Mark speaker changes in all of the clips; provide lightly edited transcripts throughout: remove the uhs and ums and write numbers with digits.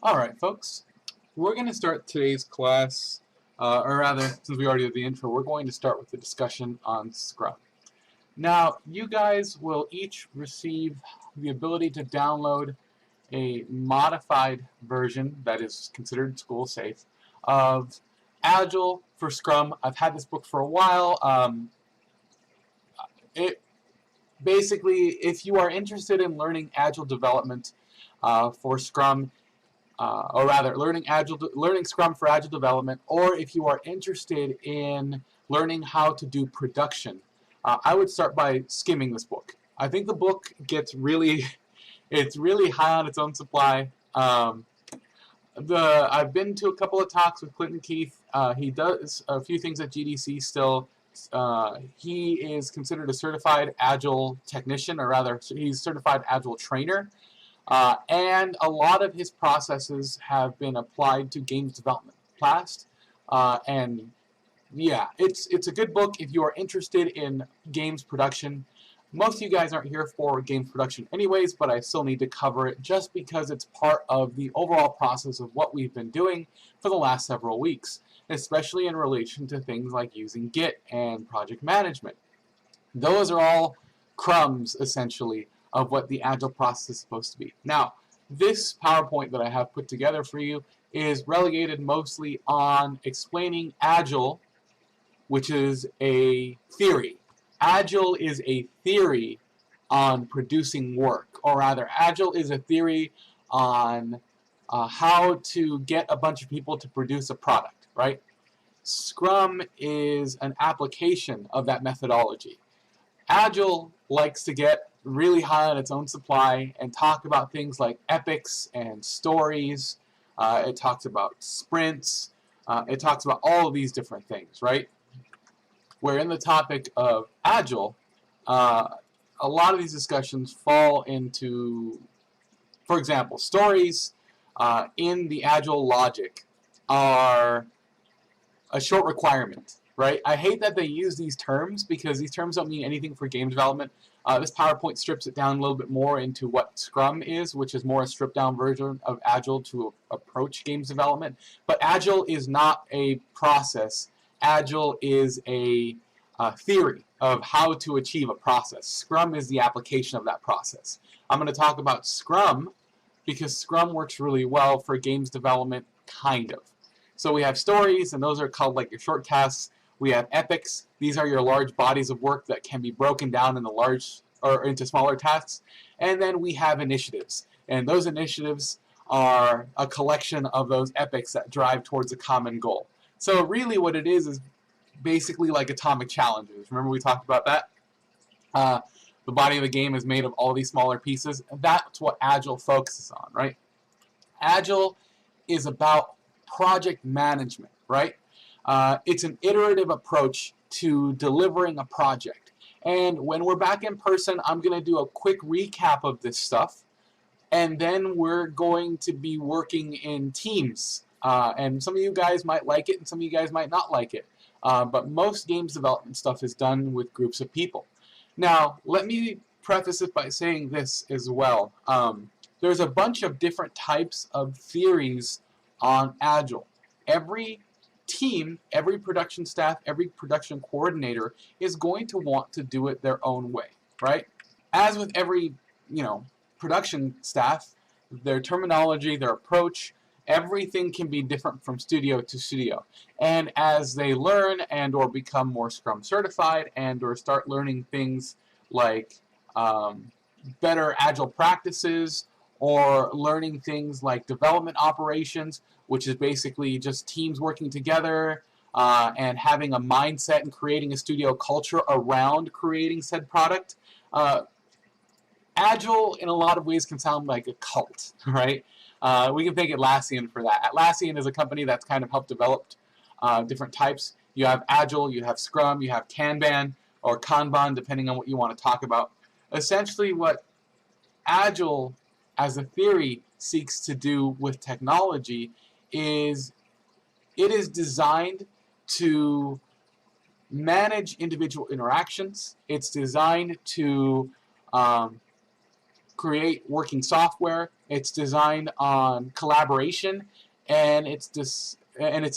Speaker 1: Alright folks, we're going to start today's class, or rather, since we already did the intro, we're going to start with the discussion on Scrum. Now, you guys will each receive the ability to download a modified version that is considered school safe of Agile for Scrum. I've had this book for a while. Basically, if you are interested in learning Agile development for Scrum, or rather, learning Scrum for Agile development, or if you are interested in learning how to do production, I would start by skimming this book. I think the book gets it's really high on its own supply. I've been to a couple of talks with Clinton Keith. He does a few things at GDC still. He is considered a certified Agile technician, or rather, he's certified Agile trainer. And a lot of his processes have been applied to games development past. And yeah, it's a good book if you are interested in games production. Most of you guys aren't here for games production anyways, but I still need to cover it just because it's part of the overall process of what we've been doing for the last several weeks, especially in relation to things like using Git and project management. Those are all crumbs, essentially, of what the Agile process is supposed to be. Now, this PowerPoint that I have put together for you is relegated mostly on explaining Agile, which is a theory. Agile is a theory on producing work, or rather, Agile is a theory on how to get a bunch of people to produce a product, right? Scrum is an application of that methodology. Agile likes to get really high on its own supply and talk about things like epics and stories. It talks about sprints. It talks about all of these different things, right? Where in the topic of Agile, a lot of these discussions fall into, for example, stories in the Agile logic are a short requirement, right? I hate that they use these terms because these terms don't mean anything for game development. This PowerPoint strips it down a little bit more into what Scrum is, which is more a stripped down version of Agile to approach games development. But Agile is not a process. Agile is a theory of how to achieve a process. Scrum is the application of that process. I'm going to talk about Scrum because Scrum works really well for games development, kind of. So we have stories, and those are called like your short tasks. We have epics. These are your large bodies of work that can be broken down into smaller tasks. And then we have initiatives. And those initiatives are a collection of those epics that drive towards a common goal. So really what it is basically like atomic challenges. Remember we talked about that? The body of the game is made of all these smaller pieces. That's what Agile focuses on, right? Agile is about project management, right? It's an iterative approach to delivering a project. And when we're back in person, I'm going to do a quick recap of this stuff. And then we're going to be working in teams. And some of you guys might like it and some of you guys might not like it. But most games development stuff is done with groups of people. Now, let me preface it by saying this as well. There's a bunch of different types of theories on Agile. Every team, every production staff, every production coordinator is going to want to do it their own way, right? As with every, production staff, their terminology, their approach, everything can be different from studio to studio. And as they learn and or become more Scrum certified and or start learning things like better Agile practices, or learning things like development operations, which is basically just teams working together and having a mindset and creating a studio culture around creating said product. Agile, in a lot of ways, can sound like a cult, right? We can thank Atlassian for that. Atlassian is a company that's kind of helped develop different types. You have Agile, you have Scrum, you have Kanban, or Kanban, depending on what you want to talk about. Essentially, what Agile as a theory seeks to do with technology is it is designed to manage individual interactions. It's designed to create working software. It's designed on collaboration, and it's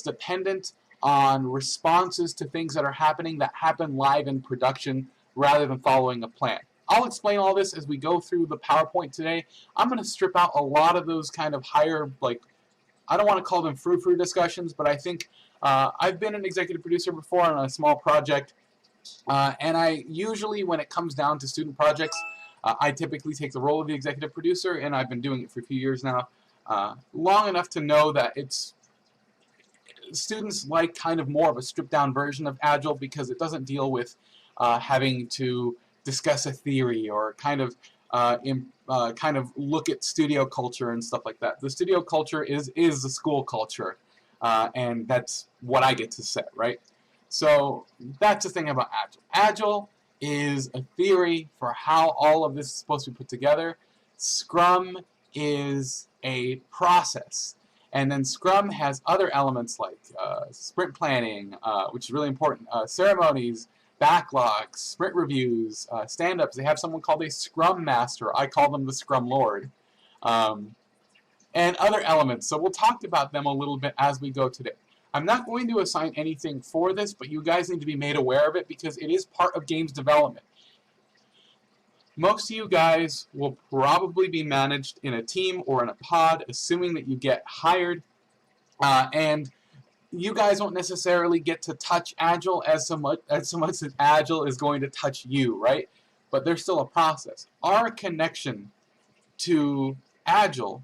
Speaker 1: dependent on responses to things that are happening that happen live in production rather than following a plan. I'll explain all this as we go through the PowerPoint today. I'm going to strip out a lot of those kind of higher, like, I don't want to call them frou-frou discussions, but I think I've been an executive producer before on a small project, and I usually, when it comes down to student projects, I typically take the role of the executive producer, and I've been doing it for a few years now, long enough to know that students like kind of more of a stripped-down version of Agile because it doesn't deal with having to discuss a theory or kind of look at studio culture and stuff like that. The studio culture is the school culture, and that's what I get to set, right? So that's the thing about Agile. Agile is a theory for how all of this is supposed to be put together. Scrum is a process. And then Scrum has other elements like sprint planning, which is really important, ceremonies, backlogs, sprint reviews, stand-ups. They have someone called a Scrum Master. I call them the Scrum Lord. And other elements. So we'll talk about them a little bit as we go today. I'm not going to assign anything for this, but you guys need to be made aware of it because it is part of games development. Most of you guys will probably be managed in a team or in a pod, assuming that you get hired, and you guys won't necessarily get to touch Agile as so much as Agile is going to touch you, right? But there's still a process. Our connection to Agile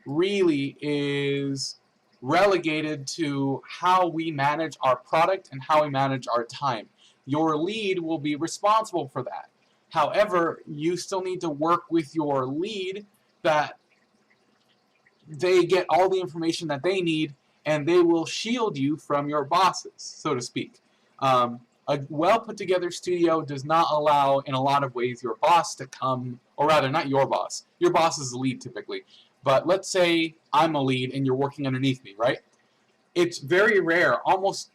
Speaker 1: really is relegated to how we manage our product and how we manage our time. Your lead will be responsible for that. However, you still need to work with your lead that they get all the information that they need and they will shield you from your bosses, so to speak. A well put together studio does not allow, in a lot of ways, your boss to come, or rather, not your boss. Your boss is the lead typically. But let's say I'm a lead and you're working underneath me, right? It's very rare, almost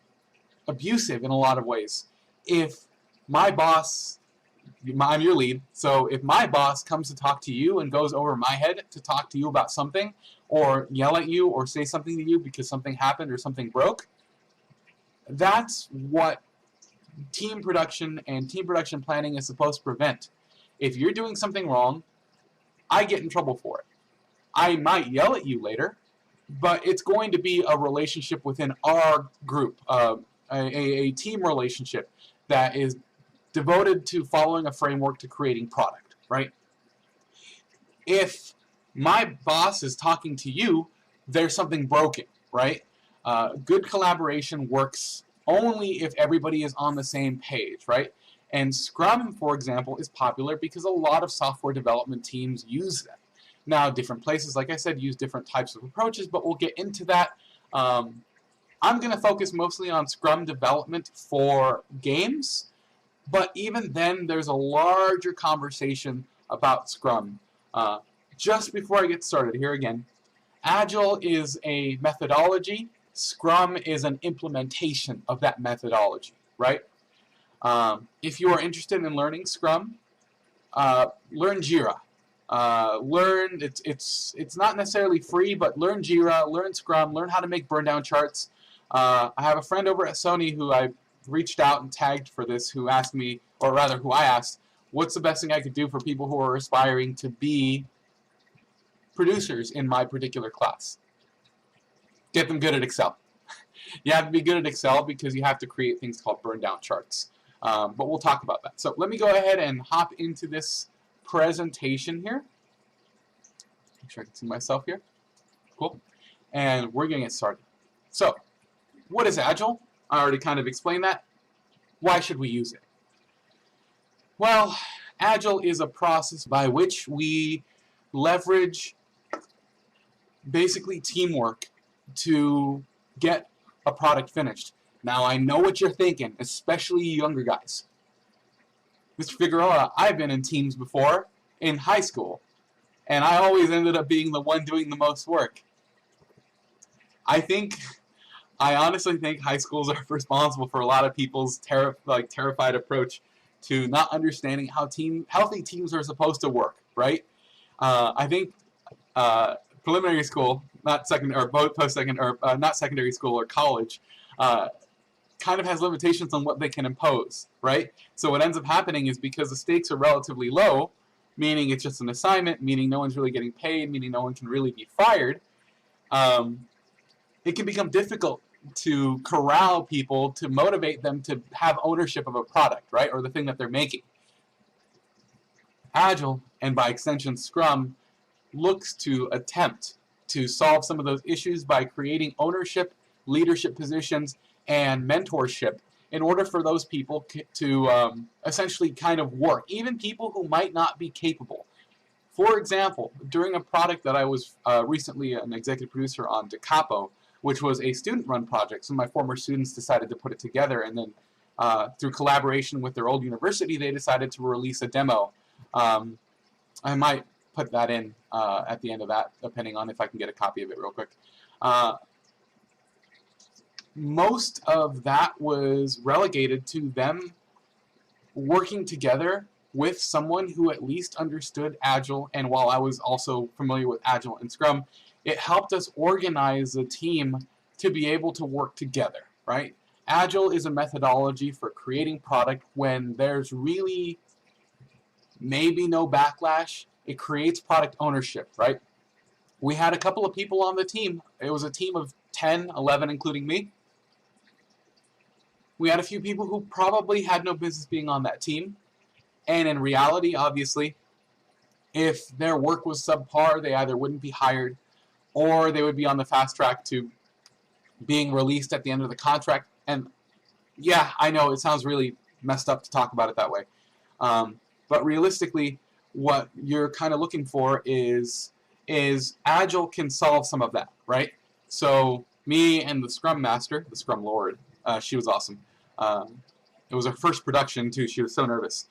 Speaker 1: abusive in a lot of ways, if my boss, I'm your lead, so if my boss comes to talk to you and goes over my head to talk to you about something, or yell at you, or say something to you because something happened or something broke, that's what team production and team production planning is supposed to prevent. If you're doing something wrong, I get in trouble for it. I might yell at you later, but it's going to be a relationship within our group, a team relationship that is devoted to following a framework to creating product, right? If my boss is talking to you, there's something broken, right? Good collaboration works only if everybody is on the same page, right? And Scrum, for example, is popular because a lot of software development teams use them. Now, different places, like I said, use different types of approaches, but we'll get into that. I'm going to focus mostly on Scrum development for games, but even then, there's a larger conversation about Scrum. Just before I get started, here again, Agile is a methodology. Scrum is an implementation of that methodology, right? If you are interested in learning Scrum, learn Jira. It's not necessarily free, but learn Jira, learn Scrum, learn how to make burn down charts. I have a friend over at Sony who I reached out and tagged for this, who asked me, or rather who I asked, what's the best thing I could do for people who are aspiring to be producers in my particular class? Get them good at Excel. You have to be good at Excel because you have to create things called burn down charts. But we'll talk about that. So let me go ahead and hop into this presentation here. Make sure I can see myself here. Cool. And we're going to get started. So, what is Agile? I already kind of explained that. Why should we use it? Well, Agile is a process by which we leverage basically teamwork to get a product finished. Now, I know what you're thinking, especially you younger guys. Mr. Figueroa, I've been in teams before in high school, and I always ended up being the one doing the most work. I honestly think high schools are responsible for a lot of people's terrified approach to not understanding how healthy teams are supposed to work, right? I think preliminary school, not second or both post-second or not secondary school or college, kind of has limitations on what they can impose, right? So what ends up happening is because the stakes are relatively low, meaning it's just an assignment, meaning no one's really getting paid, meaning no one can really be fired, it can become difficult to corral people, to motivate them to have ownership of a product, right, or the thing that they're making. Agile, and by extension Scrum, looks to attempt to solve some of those issues by creating ownership, leadership positions, and mentorship in order for those people to essentially kind of work, even people who might not be capable. For example, during a product that I was recently an executive producer on, Da Capo, which was a student-run project. Some of my former students decided to put it together, and then through collaboration with their old university, they decided to release a demo. I might put that in at the end of that, depending on if I can get a copy of it real quick. Most of that was relegated to them working together with someone who at least understood Agile, and while I was also familiar with Agile and Scrum, it helped us organize a team to be able to work together, right? Agile is a methodology for creating product when there's really maybe no backlash. It creates product ownership, right? We had a couple of people on the team. It was a team of 10, 11, including me. We had a few people who probably had no business being on that team. And in reality, obviously, if their work was subpar, they either wouldn't be hired or they would be on the fast track to being released at the end of the contract. And yeah, I know it sounds really messed up to talk about it that way. But realistically, what you're kind of looking for is Agile can solve some of that, right? So me and the Scrum Master, the Scrum Lord, she was awesome. It was her first production too. She was so nervous.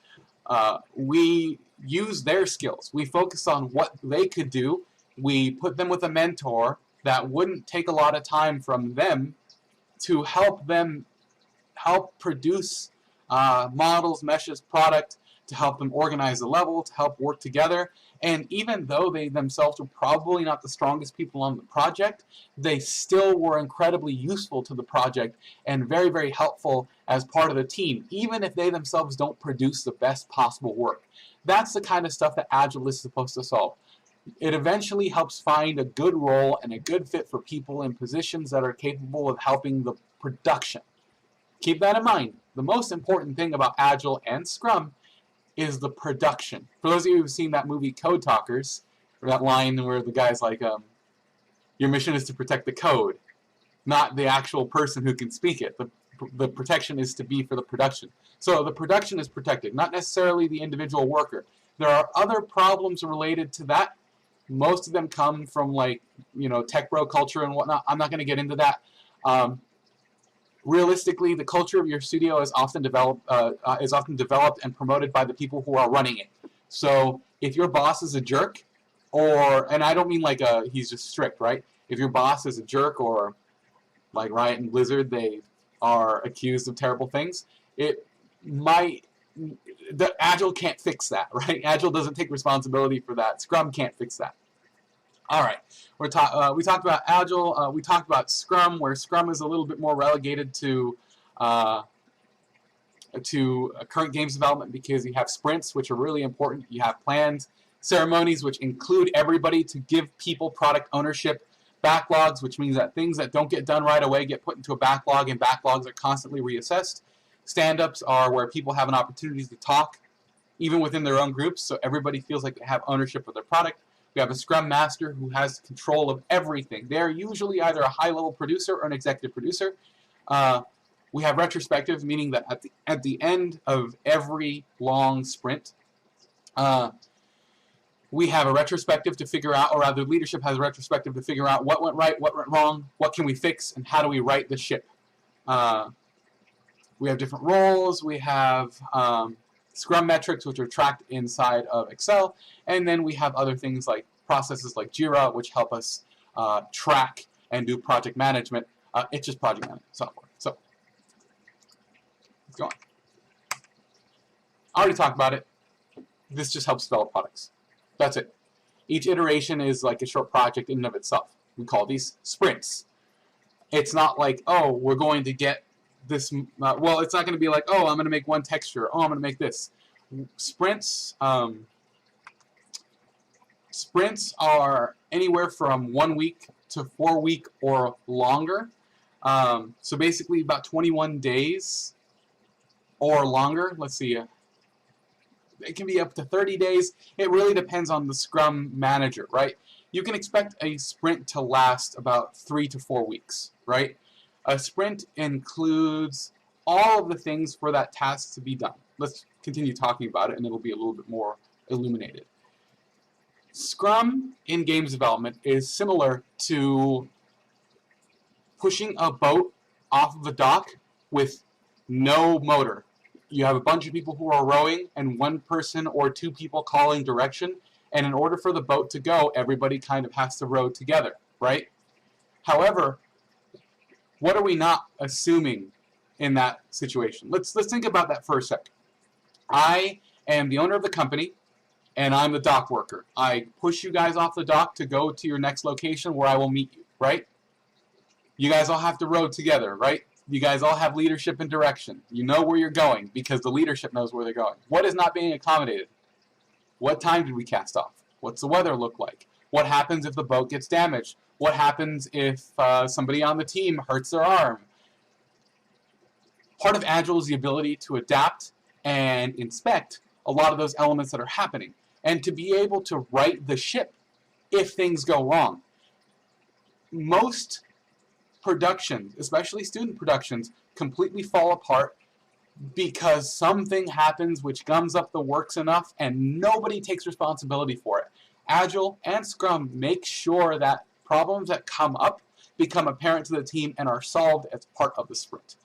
Speaker 1: We used their skills. We focused on what they could do. We put them with a mentor that wouldn't take a lot of time from them to help them produce models, meshes, product, to help them organize the level, to help work together. And even though they themselves were probably not the strongest people on the project, they still were incredibly useful to the project and very, very helpful as part of the team, even if they themselves don't produce the best possible work. That's the kind of stuff that Agile is supposed to solve. It eventually helps find a good role and a good fit for people in positions that are capable of helping the production. Keep that in mind. The most important thing about Agile and Scrum is the production. For those of you who've seen that movie Code Talkers, or that line where the guy's like, your mission is to protect the code, not the actual person who can speak it. The protection is to be for the production. So the production is protected, not necessarily the individual worker. There are other problems related to that. Most of them come from, like, tech bro culture and whatnot. I'm not going to get into that. Realistically, the culture of your studio is often developed and promoted by the people who are running it. So if your boss is a jerk, and I don't mean like he's just strict, right? If your boss is a jerk, or like Riot and Blizzard, they are accused of terrible things, Agile can't fix that, right? Agile doesn't take responsibility for that. Scrum can't fix that. All right, we talked about Agile. We talked about Scrum, where Scrum is a little bit more relegated to current games development because you have sprints, which are really important. You have planned ceremonies, which include everybody to give people product ownership. Backlogs, which means that things that don't get done right away get put into a backlog, and backlogs are constantly reassessed. Stand-ups are where people have an opportunity to talk, even within their own groups, so everybody feels like they have ownership of their product. We have a Scrum Master who has control of everything. They're usually either a high-level producer or an executive producer. We have retrospective, meaning that at the end of every long sprint, we have a retrospective to figure out, or rather leadership has a retrospective to figure out what went right, what went wrong, what can we fix, and how do we right the ship. We have different roles. We have Scrum metrics, which are tracked inside of Excel, and then we have other things like processes like Jira, which help us track and do project management. It's just project management software. So let's go on. I already talked about it. This just helps develop products. That's it. Each iteration is like a short project in and of itself. We call these sprints. It's not like, oh, we're going to get this, well, it's not going to be like, oh, I'm going to make one texture, oh, I'm going to make this. Sprints are anywhere from 1 week to 4 week or longer. So basically about 21 days or longer. Let's see. It can be up to 30 days. It really depends on the Scrum manager, right? You can expect a sprint to last about 3 to 4 weeks, right? A sprint includes all of the things for that task to be done. Let's continue talking about it and it'll be a little bit more illuminated. Scrum in games development is similar to pushing a boat off of a dock with no motor. You have a bunch of people who are rowing and one person or two people calling direction, and in order for the boat to go, everybody kind of has to row together, right? However, what are we not assuming in that situation? Let's think about that for a sec. I am the owner of the company, and I'm the dock worker. I push you guys off the dock to go to your next location where I will meet you, right? You guys all have to row together, right? You guys all have leadership and direction. You know where you're going because the leadership knows where they're going. What is not being accommodated? What time did we cast off? What's the weather look like? What happens if the boat gets damaged? What happens if somebody on the team hurts their arm? Part of Agile is the ability to adapt and inspect a lot of those elements that are happening and to be able to right the ship if things go wrong. Most productions, especially student productions, completely fall apart because something happens which gums up the works enough and nobody takes responsibility for it. Agile and Scrum make sure that problems that come up become apparent to the team and are solved as part of the sprint.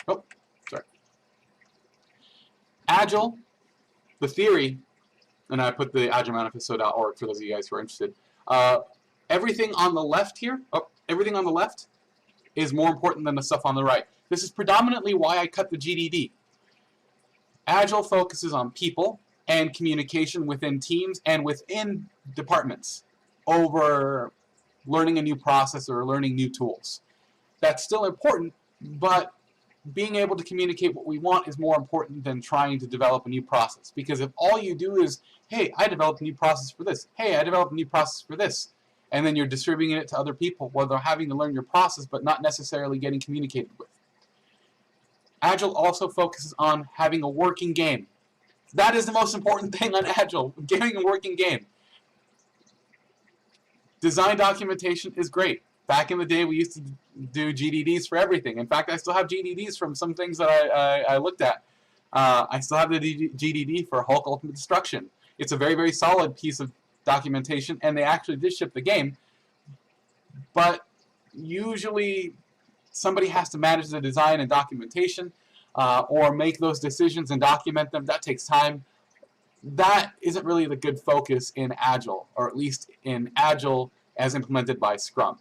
Speaker 1: Oh, sorry. Agile, the theory, and I put the agilemanifesto.org for those of you guys who are interested. Everything on the left here, everything on the left is more important than the stuff on the right. This is predominantly why I cut the GDD. Agile focuses on people and communication within teams and within departments over learning a new process or learning new tools. That's still important, but being able to communicate what we want is more important than trying to develop a new process. Because if all you do is, hey, I developed a new process for this, hey, I developed a new process for this, and then you're distributing it to other people where they're having to learn your process but not necessarily getting communicated with. Agile also focuses on having a working game. That is the most important thing on Agile, getting a working game. Design documentation is great. Back in the day, we used to do GDDs for everything. In fact, I still have GDDs from some things that I looked at. I still have the GDD for Hulk Ultimate Destruction. It's a very, very solid piece of documentation, and they actually did ship the game. But usually, somebody has to manage the design and documentation, or make those decisions and document them. That takes time. That isn't really the good focus in Agile, or at least in Agile as implemented by Scrum.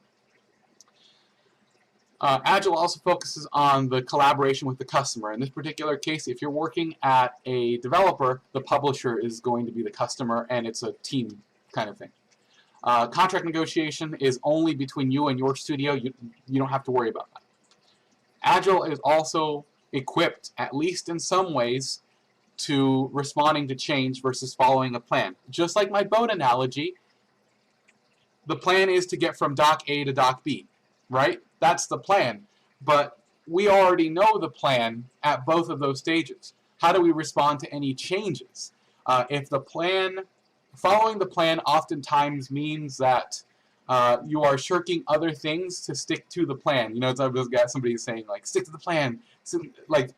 Speaker 1: Agile also focuses on the collaboration with the customer. In this particular case, if you're working at a developer, the publisher is going to be the customer, and it's a team kind of thing. Contract negotiation is only between you and your studio. You don't have to worry about that. Agile is also equipped, at least in some ways, to responding to change versus following a plan. Just like my boat analogy, the plan is to get from dock A to dock B, right? That's the plan. But we already know the plan at both of those stages. How do we respond to any changes? If the plan, following the plan oftentimes means that you are shirking other things to stick to the plan. You know, it's got somebody saying, like, stick to the plan. So, like,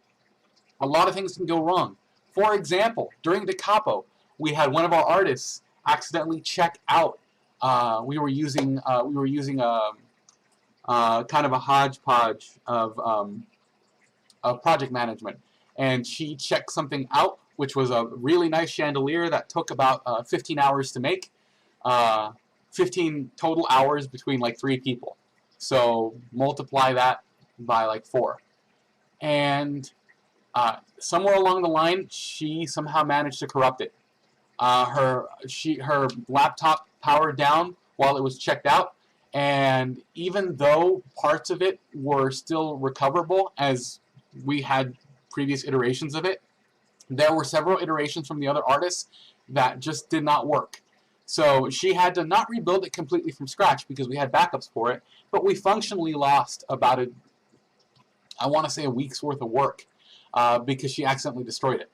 Speaker 1: a lot of things can go wrong. For example, during Da Capo, we had one of our artists accidentally check out. We were using kind of a hodgepodge of project management, and she checked something out, which was a really nice chandelier that took about 15 hours to make. 15 total hours between like 3 people. So multiply that by like 4. And somewhere along the line, she somehow managed to corrupt it. Her laptop powered down while it was checked out, and even though parts of it were still recoverable as we had previous iterations of it, there were several iterations from the other artists that just did not work. So she had to not rebuild it completely from scratch because we had backups for it, but we functionally lost about I want to say a week's worth of work because she accidentally destroyed it.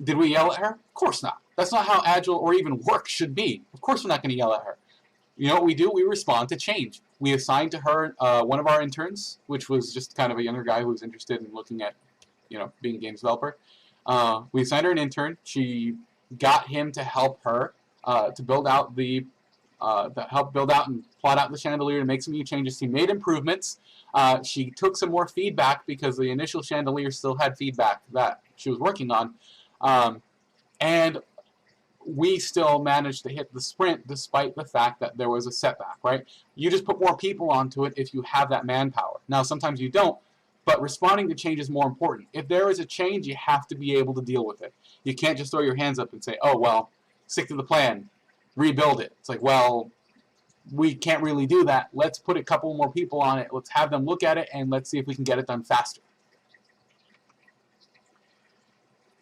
Speaker 1: Did we yell at her? Of course not. That's not how Agile or even work should be. Of course we're not going to yell at her. You know what we do? We respond to change. We assigned to her one of our interns, which was just kind of a younger guy who was interested in looking at, being a games developer. We assigned her an intern. She got him to help her to build out help build out and plot out the chandelier and make some new changes. He made improvements. She took some more feedback because the initial chandelier still had feedback that she was working on. And we still managed to hit the sprint despite the fact that there was a setback, right? You just put more people onto it if you have that manpower. Now, sometimes you don't, but responding to change is more important. If there is a change, you have to be able to deal with it. You can't just throw your hands up and say, oh, well, stick to the plan, rebuild it. It's like, well, we can't really do that. Let's put a couple more people on it. Let's have them look at it, and let's see if we can get it done faster.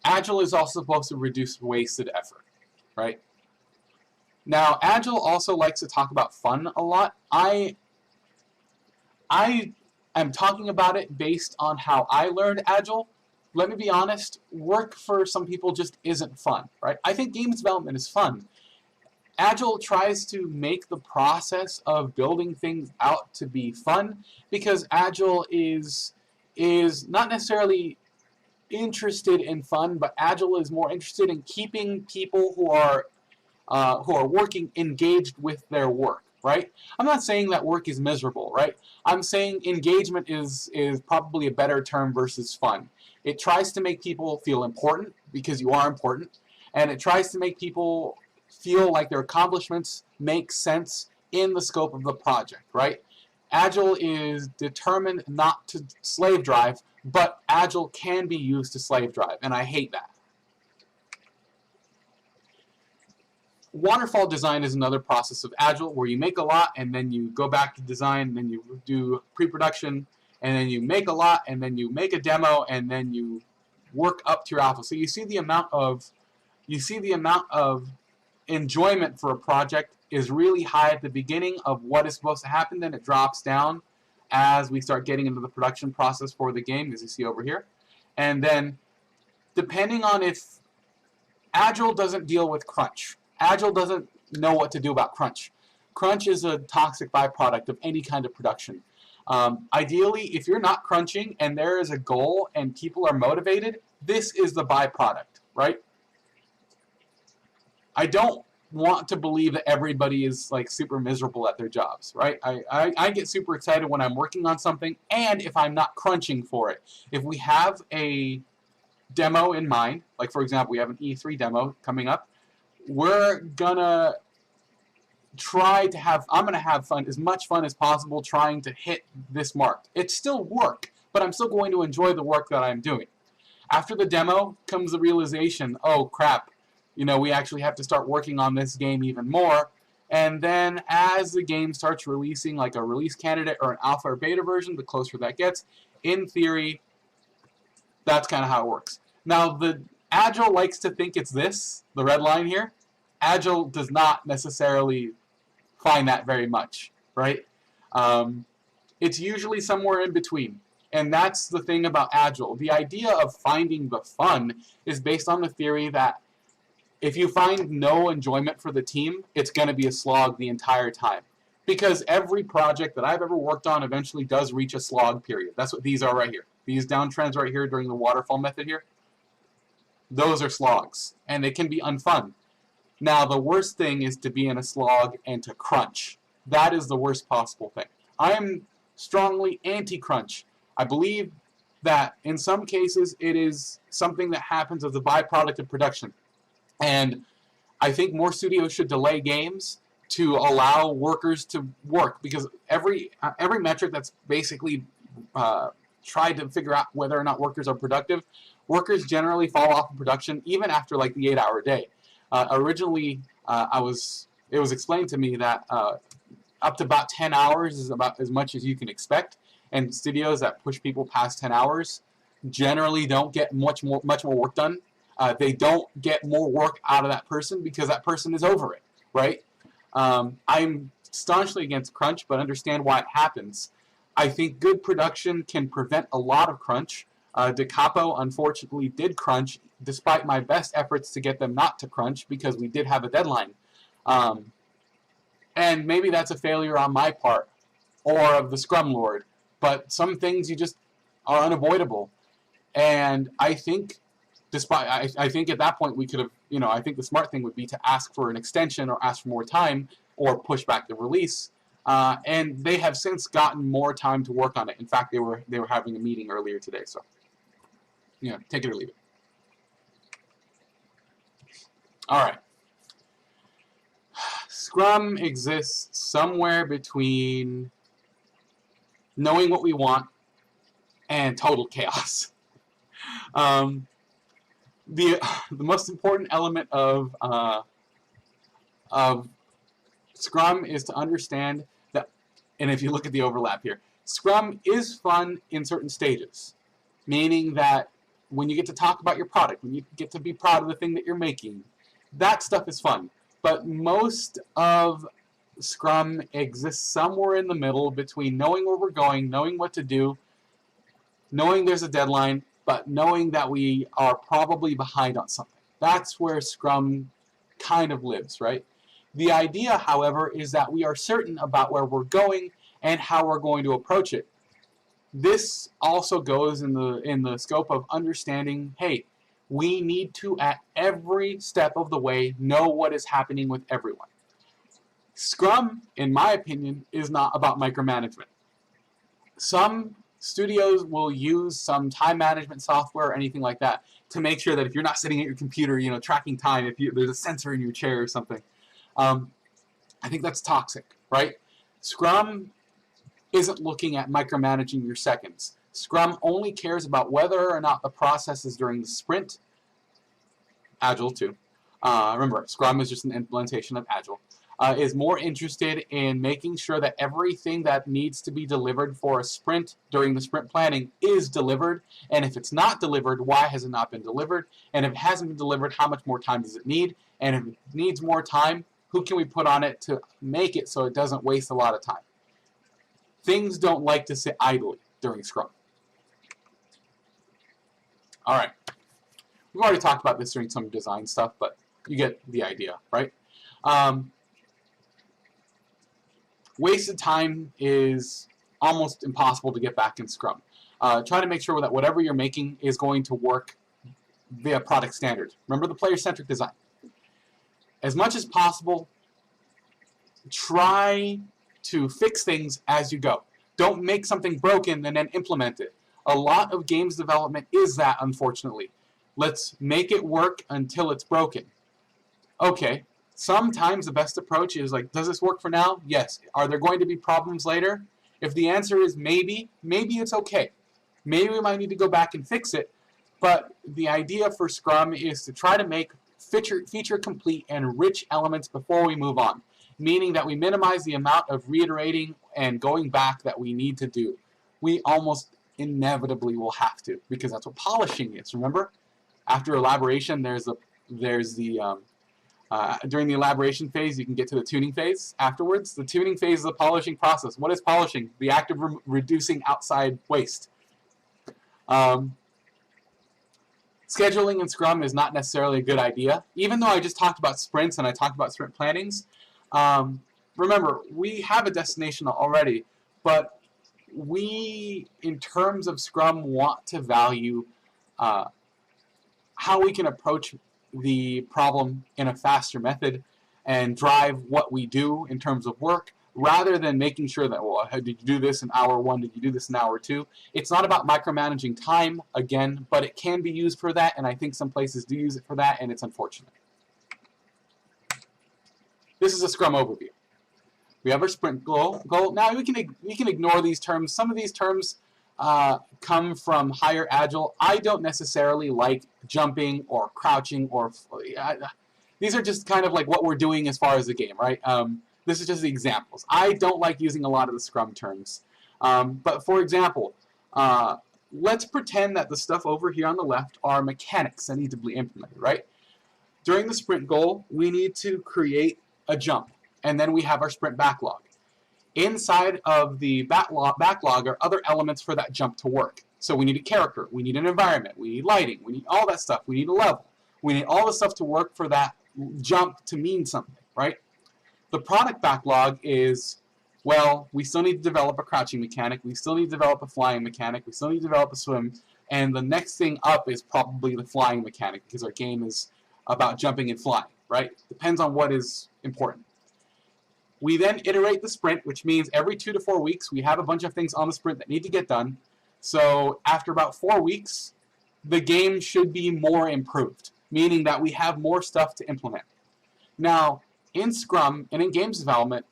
Speaker 1: Agile is also supposed to reduce wasted effort, right? Now, Agile also likes to talk about fun a lot. I am talking about it based on how I learned Agile. Let me be honest, work for some people just isn't fun, right? I think games development is fun. Agile tries to make the process of building things out to be fun because Agile is not necessarily interested in fun, but Agile is more interested in keeping people who are working engaged with their work, right? I'm not saying that work is miserable, right? I'm saying engagement is probably a better term versus fun. It tries to make people feel important because you are important, and it tries to make people feel like their accomplishments make sense in the scope of the project, right? Agile is determined not to slave drive, but Agile can be used to slave drive, and I hate that. Waterfall design is another process of Agile where you make a lot and then you go back to design, then you do pre-production, and then you make a lot and then you make a demo and then you work up to your alpha. So you see the amount of enjoyment for a project is really high at the beginning of what is supposed to happen, then it drops down as we start getting into the production process for the game, as you see over here. And then depending on if Agile doesn't deal with crunch. Agile doesn't know what to do about crunch. Crunch is a toxic byproduct of any kind of production. Ideally, if you're not crunching and there is a goal and people are motivated, this is the byproduct, right? I don't want to believe that everybody is like super miserable at their jobs, right? I get super excited when I'm working on something and if I'm not crunching for it. If we have a demo in mind, like for example, we have an E3 demo coming up, we're gonna try to have, I'm gonna have fun, as much fun as possible trying to hit this mark. It's still work, but I'm still going to enjoy the work that I'm doing. After the demo comes the realization, oh crap, we actually have to start working on this game even more. And then as the game starts releasing like a release candidate or an alpha or beta version, the closer that gets, in theory, that's kind of how it works. Now, the Agile likes to think it's this, the red line here. Agile does not necessarily find that very much, right? It's usually somewhere in between. And that's the thing about Agile. The idea of finding the fun is based on the theory that if you find no enjoyment for the team, it's going to be a slog the entire time. Because every project that I've ever worked on eventually does reach a slog period. That's what these are right here. These downtrends right here during the waterfall method here, those are slogs. And they can be unfun. Now, the worst thing is to be in a slog and to crunch. That is the worst possible thing. I am strongly anti-crunch. I believe that in some cases it is something that happens as a byproduct of production. And I think more studios should delay games to allow workers to work, because every metric that's basically tried to figure out whether or not workers are productive, workers generally fall off in production even after like the 8-hour day. Originally, it was explained to me that up to about 10 hours is about as much as you can expect, and studios that push people past 10 hours generally don't get much more work done. They don't get more work out of that person because that person is over it, right? I'm staunchly against crunch, but understand why it happens. I think good production can prevent a lot of crunch. Da Capo, unfortunately, did crunch, despite my best efforts to get them not to crunch, because we did have a deadline. And maybe that's a failure on my part, or of the Scrum Lord, but some things you just are unavoidable. And I think, I think at that point we could have, I think the smart thing would be to ask for an extension or ask for more time or push back the release. And they have since gotten more time to work on it. In fact, they were having a meeting earlier today. So, take it or leave it. All right. Scrum exists somewhere between knowing what we want and total chaos. The most important element of Scrum is to understand that, and if you look at the overlap here, Scrum is fun in certain stages, meaning that when you get to talk about your product, when you get to be proud of the thing that you're making, that stuff is fun. But most of Scrum exists somewhere in the middle between knowing where we're going, knowing what to do, knowing there's a deadline, but knowing that we are probably behind on something. That's where Scrum kind of lives, right? The idea, however, is that we are certain about where we're going and how we're going to approach it. This also goes in the scope of understanding, hey, we need to, at every step of the way, know what is happening with everyone. Scrum, in my opinion, is not about micromanagement. Some studios will use some time management software or anything like that to make sure that if you're not sitting at your computer, tracking time, if there's a sensor in your chair or something. I think that's toxic, right? Scrum isn't looking at micromanaging your seconds. Scrum only cares about whether or not the process is during the sprint. Agile too. Remember, Scrum is just an implementation of Agile. Is more interested in making sure that everything that needs to be delivered for a sprint during the sprint planning is delivered. And if it's not delivered, why has it not been delivered? And if it hasn't been delivered, how much more time does it need? And if it needs more time, who can we put on it to make it so it doesn't waste a lot of time? Things don't like to sit idly during Scrum. All right. We've already talked about this during some design stuff, but you get the idea, right? Wasted time is almost impossible to get back in Scrum. Try to make sure that whatever you're making is going to work via product standards. Remember the player-centric design. As much as possible, try to fix things as you go. Don't make something broken and then implement it. A lot of games development is that, unfortunately. Let's make it work until it's broken. Okay, sometimes the best approach is like, does this work for now? Yes. Are there going to be problems later? If the answer is maybe, maybe it's okay. Maybe we might need to go back and fix it, but the idea for Scrum is to try to make feature complete and rich elements before we move on, meaning that we minimize the amount of reiterating and going back that we need to do. We almost inevitably will have to, because that's what polishing is. Remember, after elaboration, during the elaboration phase, you can get to the tuning phase afterwards. The tuning phase is the polishing process. What is polishing? The act of reducing outside waste. Scheduling in Scrum is not necessarily a good idea. Even though I just talked about sprints and I talked about sprint plannings, remember, we have a destination already, but we, in terms of Scrum, want to value how we can approach the problem in a faster method and drive what we do in terms of work, rather than making sure that, well, did you do this in hour 1, did you do this in hour 2? It's not about micromanaging time, again, but it can be used for that, and I think some places do use it for that, and it's unfortunate. This is a Scrum overview. We have our sprint goal. Now we can ignore these terms. Some of these terms come from higher Agile. I don't necessarily like jumping or crouching or... these are just kind of like what we're doing as far as the game, right? This is just the examples. I don't like using a lot of the Scrum terms. But for example, let's pretend that the stuff over here on the left are mechanics that need to be implemented, right? During the sprint goal, we need to create a jump, and then we have our sprint backlog. Inside of the backlog are other elements for that jump to work. So we need a character, we need an environment, we need lighting, we need all that stuff, we need a level. We need all the stuff to work for that jump to mean something, right? The product backlog is, well, we still need to develop a crouching mechanic, we still need to develop a flying mechanic, we still need to develop a swim, and the next thing up is probably the flying mechanic, because our game is about jumping and flying, right? Depends on what is important. We then iterate the sprint, which means every 2 to 4 weeks we have a bunch of things on the sprint that need to get done. So after about 4 weeks, the game should be more improved, meaning that we have more stuff to implement. Now, in Scrum and in games development,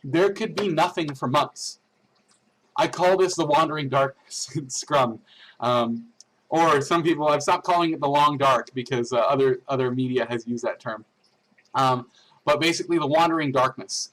Speaker 1: there could be nothing for months. I call this the wandering darkness in Scrum. Or some people, I've stopped calling it the long dark because other media has used that term. But basically the wandering darkness,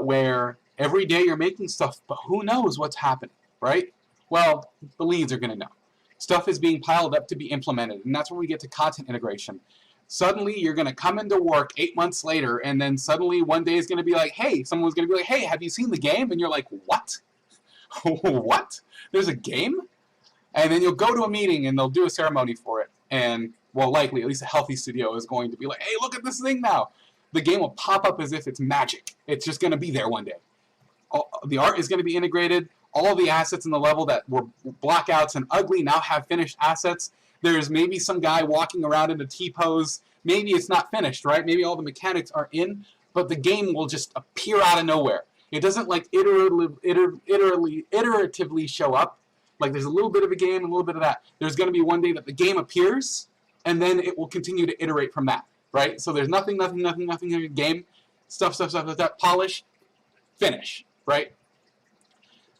Speaker 1: where every day you're making stuff, but who knows what's happening, right? Well, the leads are going to know. Stuff is being piled up to be implemented, and that's where we get to content integration. Suddenly, you're going to come into work 8 months later, and then suddenly one day is going to be like, hey, someone's going to be like, hey, have you seen the game? And you're like, what? What? There's a game? And then you'll go to a meeting, and they'll do a ceremony for it. And, well, likely, at least a healthy studio is going to be like, hey, look at this thing now. The game will pop up as if it's magic. It's just going to be there one day. The art is going to be integrated. All of the assets in the level that were blackouts and ugly now have finished assets. There's maybe some guy walking around in a T-pose. Maybe it's not finished, right? Maybe all the mechanics are in, but the game will just appear out of nowhere. It doesn't like iteratively show up. Like there's a little bit of a game, a little bit of that. There's going to be one day that the game appears, and then it will continue to iterate from that, right? So there's nothing in the game. Stuff, polish, finish, right?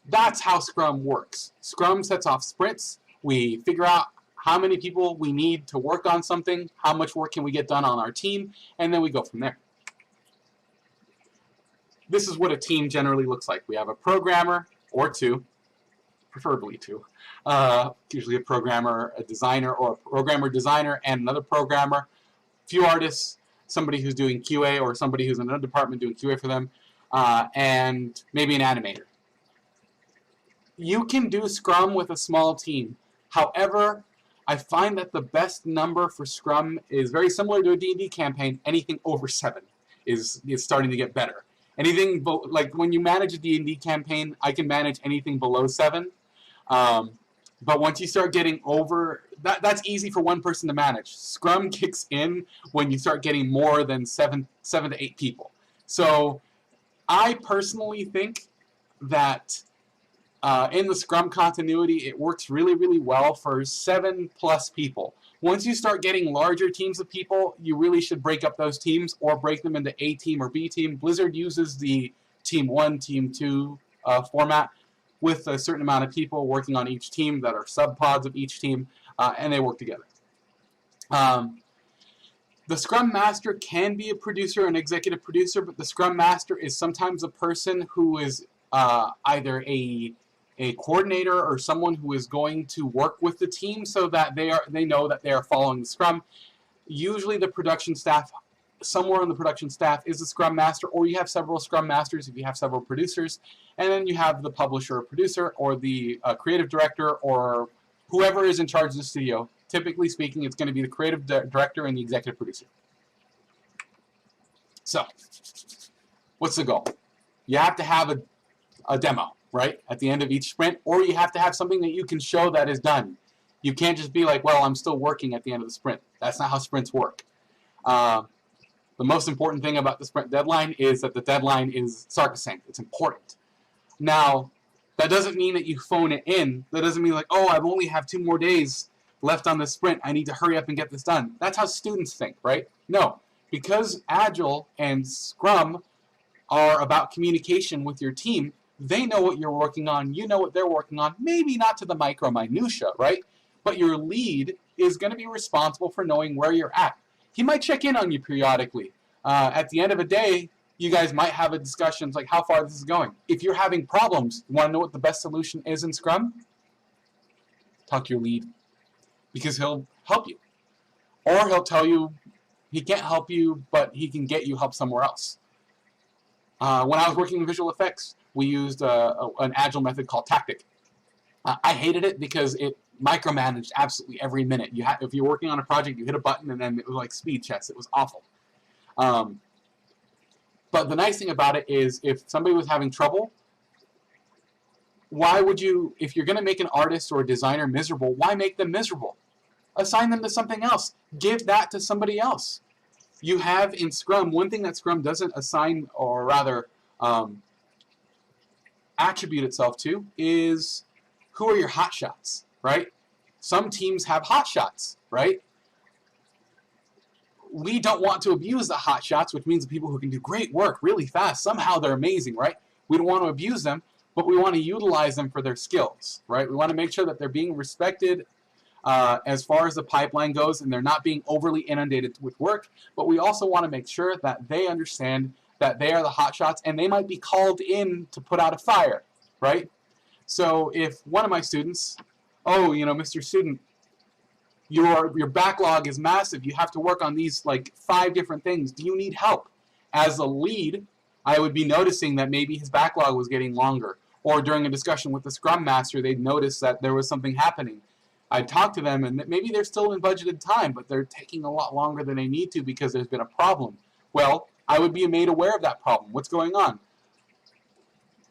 Speaker 1: That's how Scrum works. Scrum sets off sprints. We figure out how many people we need to work on something, how much work can we get done on our team, and then we go from there. This is what a team generally looks like. We have a programmer, or two, preferably two, usually a programmer, a designer, or a programmer-designer, and another programmer, a few artists, somebody who's doing QA, or somebody who's in another department doing QA for them, and maybe an animator. You can do Scrum with a small team. However, I find that the best number for Scrum is very similar to a D&D campaign. Anything over 7 is starting to get better. Anything, like when you manage a D&D campaign, I can manage anything below 7. But once you start getting over, that's easy for one person to manage. Scrum kicks in when you start getting more than 7 to 8 people. So I personally think that in the Scrum continuity, it works really, really well for 7+ people. Once you start getting larger teams of people, you really should break up those teams or break them into A team or B team. Blizzard uses the Team 1, Team 2 format with a certain amount of people working on each team that are sub-pods of each team, and they work together. The Scrum Master can be a producer, an executive producer, but the Scrum Master is sometimes a person who is either a coordinator or someone who is going to work with the team so that they know that they are following the Scrum. Usually the production staff, somewhere on the production staff is a Scrum Master, or you have several Scrum Masters if you have several producers, and then you have the publisher or producer or the creative director or whoever is in charge of the studio. Typically speaking, it's going to be the creative director and the executive producer. So, what's the goal? You have to have a demo, right, at the end of each sprint, or you have to have something that you can show that is done. You can't just be like, well, I'm still working at the end of the sprint. That's not how sprints work. The most important thing about the sprint deadline is that the deadline is sacrosanct. It's important. Now, that doesn't mean that you phone it in. That doesn't mean like, oh, I only have 2 more days left on this sprint. I need to hurry up and get this done. That's how students think, right? No, because Agile and Scrum are about communication with your team, They know what you're working on. You know what they're working on. Maybe not to the micro minutia, right? But your lead is going to be responsible for knowing where you're at. He might check in on you periodically. At the end of the day, you guys might have a discussion like how far this is going. If you're having problems, you want to know what the best solution is in Scrum? Talk to your lead, because he'll help you. Or he'll tell you he can't help you, but he can get you help somewhere else. When I was working in visual effects, we used an agile method called Tactic. I hated it because it micromanaged absolutely every minute. If you're working on a project, you hit a button and then it was like speed chess. It was awful. But the nice thing about it is if somebody was having trouble, why would you, if you're going to make an artist or a designer miserable, why make them miserable? Assign them to something else. Give that to somebody else. You have in Scrum, one thing that Scrum doesn't assign, or rather attribute itself to, is who are your hot shots, right? Some teams have hot shots, right? We don't want to abuse the hot shots, which means the people who can do great work really fast. Somehow they're amazing, right? We don't want to abuse them, but we want to utilize them for their skills, right? We want to make sure that they're being respected as far as the pipeline goes, and they're not being overly inundated with work, but we also want to make sure that they understand that they are the hot shots and they might be called in to put out a fire, right? So if one of my students, oh, you know, Mr. Student, your backlog is massive, you have to work on these like 5 different things, do you need help? As a lead, I would be noticing that maybe his backlog was getting longer, or during a discussion with the Scrum Master, they'd notice that there was something happening. I'd talk to them, and maybe they're still in budgeted time, but they're taking a lot longer than they need to because there's been a problem. Well, I would be made aware of that problem. What's going on?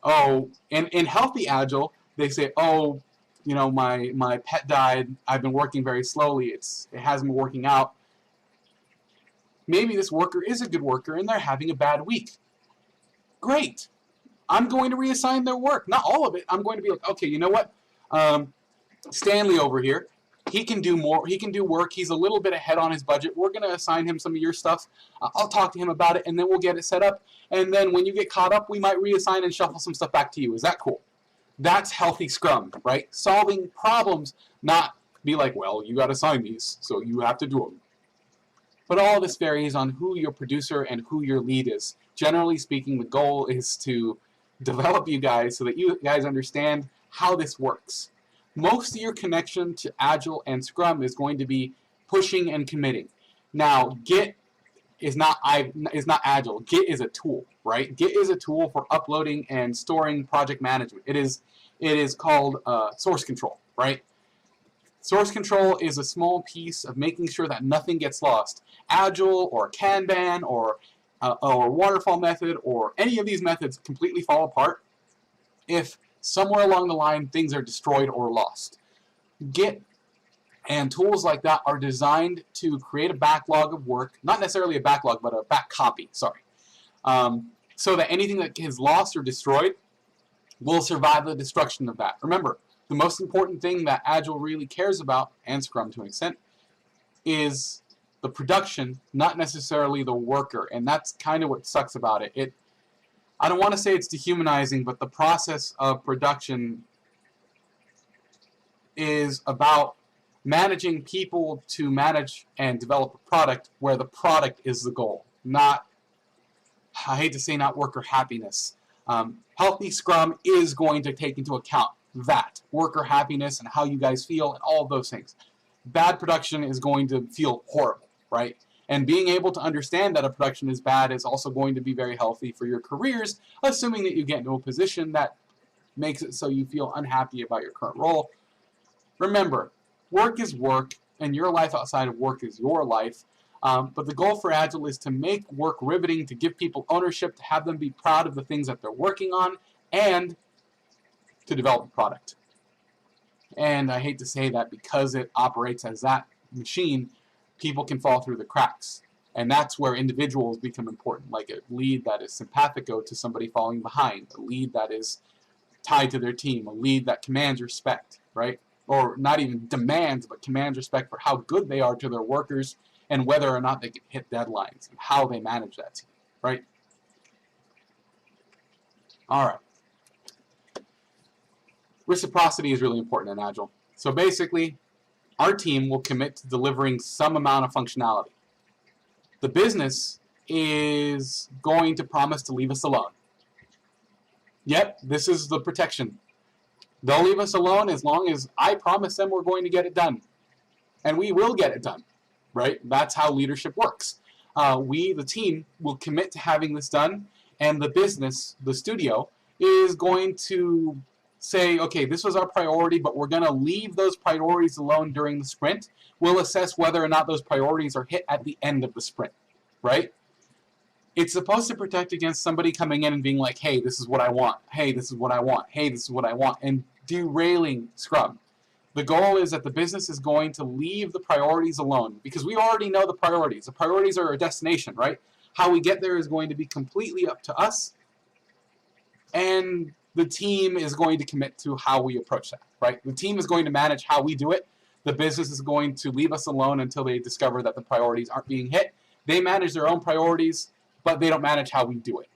Speaker 1: Oh, in Healthy Agile, they say, oh, you know, my pet died. I've been working very slowly. It hasn't been working out. Maybe this worker is a good worker, and they're having a bad week. Great. I'm going to reassign their work. Not all of it. I'm going to be like, okay, you know what? Stanley over here, he can do more. He can do work. He's a little bit ahead on his budget. We're going to assign him some of your stuff. I'll talk to him about it, and then we'll get it set up. And then when you get caught up, we might reassign and shuffle some stuff back to you. Is that cool? That's healthy Scrum, right? Solving problems, not be like, well, you got to assign these, so you have to do them. But all of this varies on who your producer and who your lead is. Generally speaking, the goal is to develop you guys so that you guys understand how this works. Most of your connection to Agile and Scrum is going to be pushing and committing. Now, Git is not Agile. Git is a tool, right? Git is a tool for uploading and storing project management. It is called source control, right? Source control is a small piece of making sure that nothing gets lost. Agile or Kanban or waterfall method or any of these methods completely fall apart if somewhere along the line things are destroyed or lost. Git and tools like that are designed to create a backlog of work, not necessarily a backlog, but a back copy, sorry, so that anything that is lost or destroyed will survive the destruction of that. Remember, the most important thing that Agile really cares about, and Scrum to an extent, is the production, not necessarily the worker, and that's kind of what sucks about it. I don't want to say it's dehumanizing, but the process of production is about managing people to manage and develop a product where the product is the goal, not, I hate to say, not worker happiness. Healthy Scrum is going to take into account that, worker happiness and how you guys feel and all of those things. Bad production is going to feel horrible, right? And being able to understand that a production is bad is also going to be very healthy for your careers, assuming that you get into a position that makes it so you feel unhappy about your current role. Remember, work is work, and your life outside of work is your life. But the goal for Agile is to make work riveting, to give people ownership, to have them be proud of the things that they're working on, and to develop a product. And I hate to say that because it operates as that machine, people can fall through the cracks. And that's where individuals become important, like a lead that is simpatico to somebody falling behind, a lead that is tied to their team, a lead that commands respect, right? Or not even demands, but commands respect for how good they are to their workers and whether or not they can hit deadlines and how they manage that team, right? All right. Reciprocity is really important in Agile. So basically, our team will commit to delivering some amount of functionality. The business is going to promise to leave us alone. Yep, this is the protection. They'll leave us alone as long as I promise them we're going to get it done. And we will get it done, right? That's how leadership works. We, the team, will commit to having this done, and the business, the studio, is going to say, okay, this was our priority, but we're going to leave those priorities alone during the sprint. We'll assess whether or not those priorities are hit at the end of the sprint, right? It's supposed to protect against somebody coming in and being like, hey, this is what I want. Hey, this is what I want. Hey, this is what I want. And derailing Scrum. The goal is that the business is going to leave the priorities alone because we already know the priorities. The priorities are a destination, right? How we get there is going to be completely up to us, and the team is going to commit to how we approach that, right? The team is going to manage how we do it. The business is going to leave us alone until they discover that the priorities aren't being hit. They manage their own priorities, but they don't manage how we do it.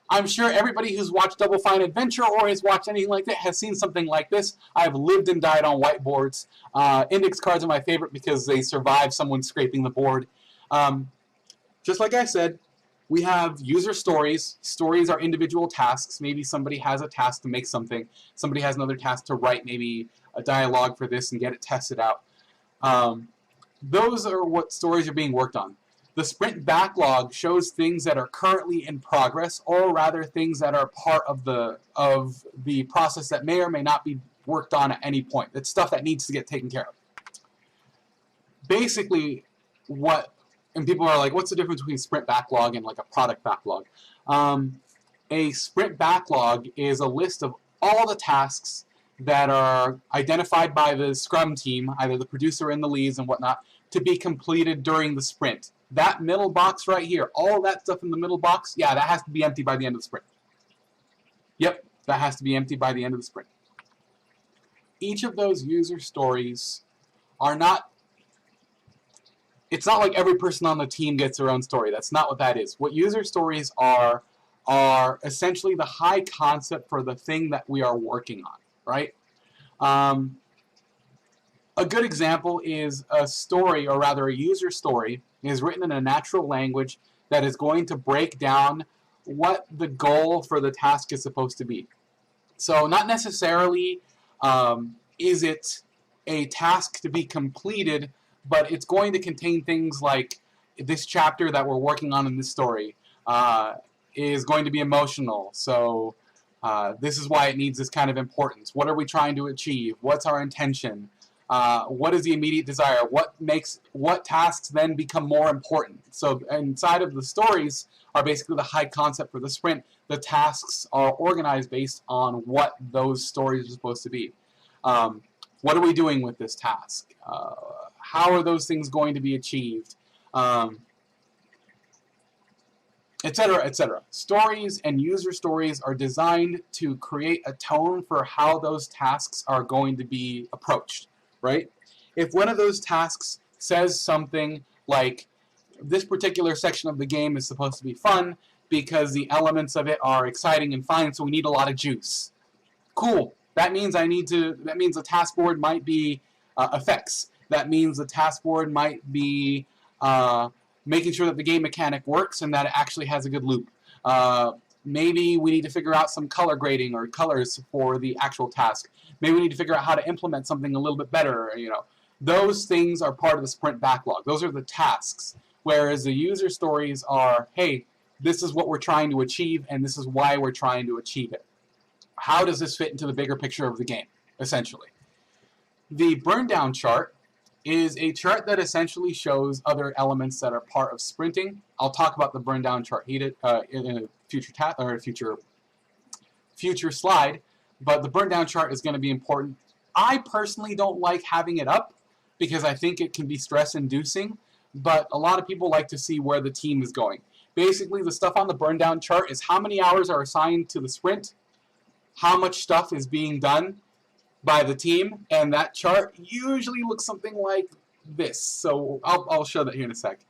Speaker 1: I'm sure everybody who's watched Double Fine Adventure or has watched anything like that has seen something like this. I've lived and died on whiteboards. Index cards are my favorite because they survive someone scraping the board. Just like I said, we have user stories. Stories are individual tasks. Maybe somebody has a task to make something. Somebody has another task to write maybe a dialogue for this and get it tested out. Those are what stories are being worked on. The sprint backlog shows things that are currently in progress, or rather things that are part of the process that may or may not be worked on at any point. It's stuff that needs to get taken care of. Basically, and people are like, what's the difference between sprint backlog and like a product backlog? A sprint backlog is a list of all the tasks that are identified by the Scrum team, either the producer and the leads and whatnot, to be completed during the sprint. That middle box right here, all that stuff in the middle box, yeah, that has to be empty by the end of the sprint. Yep, that has to be empty by the end of the sprint. Each of those user stories are not, it's not like every person on the team gets their own story. That's not what that is. What user stories are essentially the high concept for the thing that we are working on, right? A good example is a story, or rather a user story, is written in a natural language that is going to break down what the goal for the task is supposed to be. So not necessarily is it a task to be completed, but it's going to contain things like this chapter that we're working on in this story is going to be emotional. So this is why it needs this kind of importance. What are we trying to achieve? What's our intention? What is the immediate desire? What tasks then become more important? So inside of the stories are basically the high concept for the sprint. The tasks are organized based on what those stories are supposed to be. What are we doing with this task? How are those things going to be achieved? Etc., etc. Stories and user stories are designed to create a tone for how those tasks are going to be approached. Right? If one of those tasks says something like, this particular section of the game is supposed to be fun because the elements of it are exciting and fun, so we need a lot of juice. Cool. That means the task board might be effects. That means the task board might be making sure that the game mechanic works and that it actually has a good loop. Maybe we need to figure out some color grading or colors for the actual task. Maybe we need to figure out how to implement something a little bit better. Those things are part of the sprint backlog. Those are the tasks. Whereas the user stories are, hey, this is what we're trying to achieve, and this is why we're trying to achieve it. How does this fit into the bigger picture of the game, essentially? The burn down chart is a chart that essentially shows other elements that are part of sprinting. I'll talk about the burn down chart in a future slide. But the burn down chart is going to be important. I personally don't like having it up because I think it can be stress inducing, but a lot of people like to see where the team is going. Basically, the stuff on the burn down chart is how many hours are assigned to the sprint, how much stuff is being done by the team, and that chart usually looks something like this. So I'll show that here in a sec.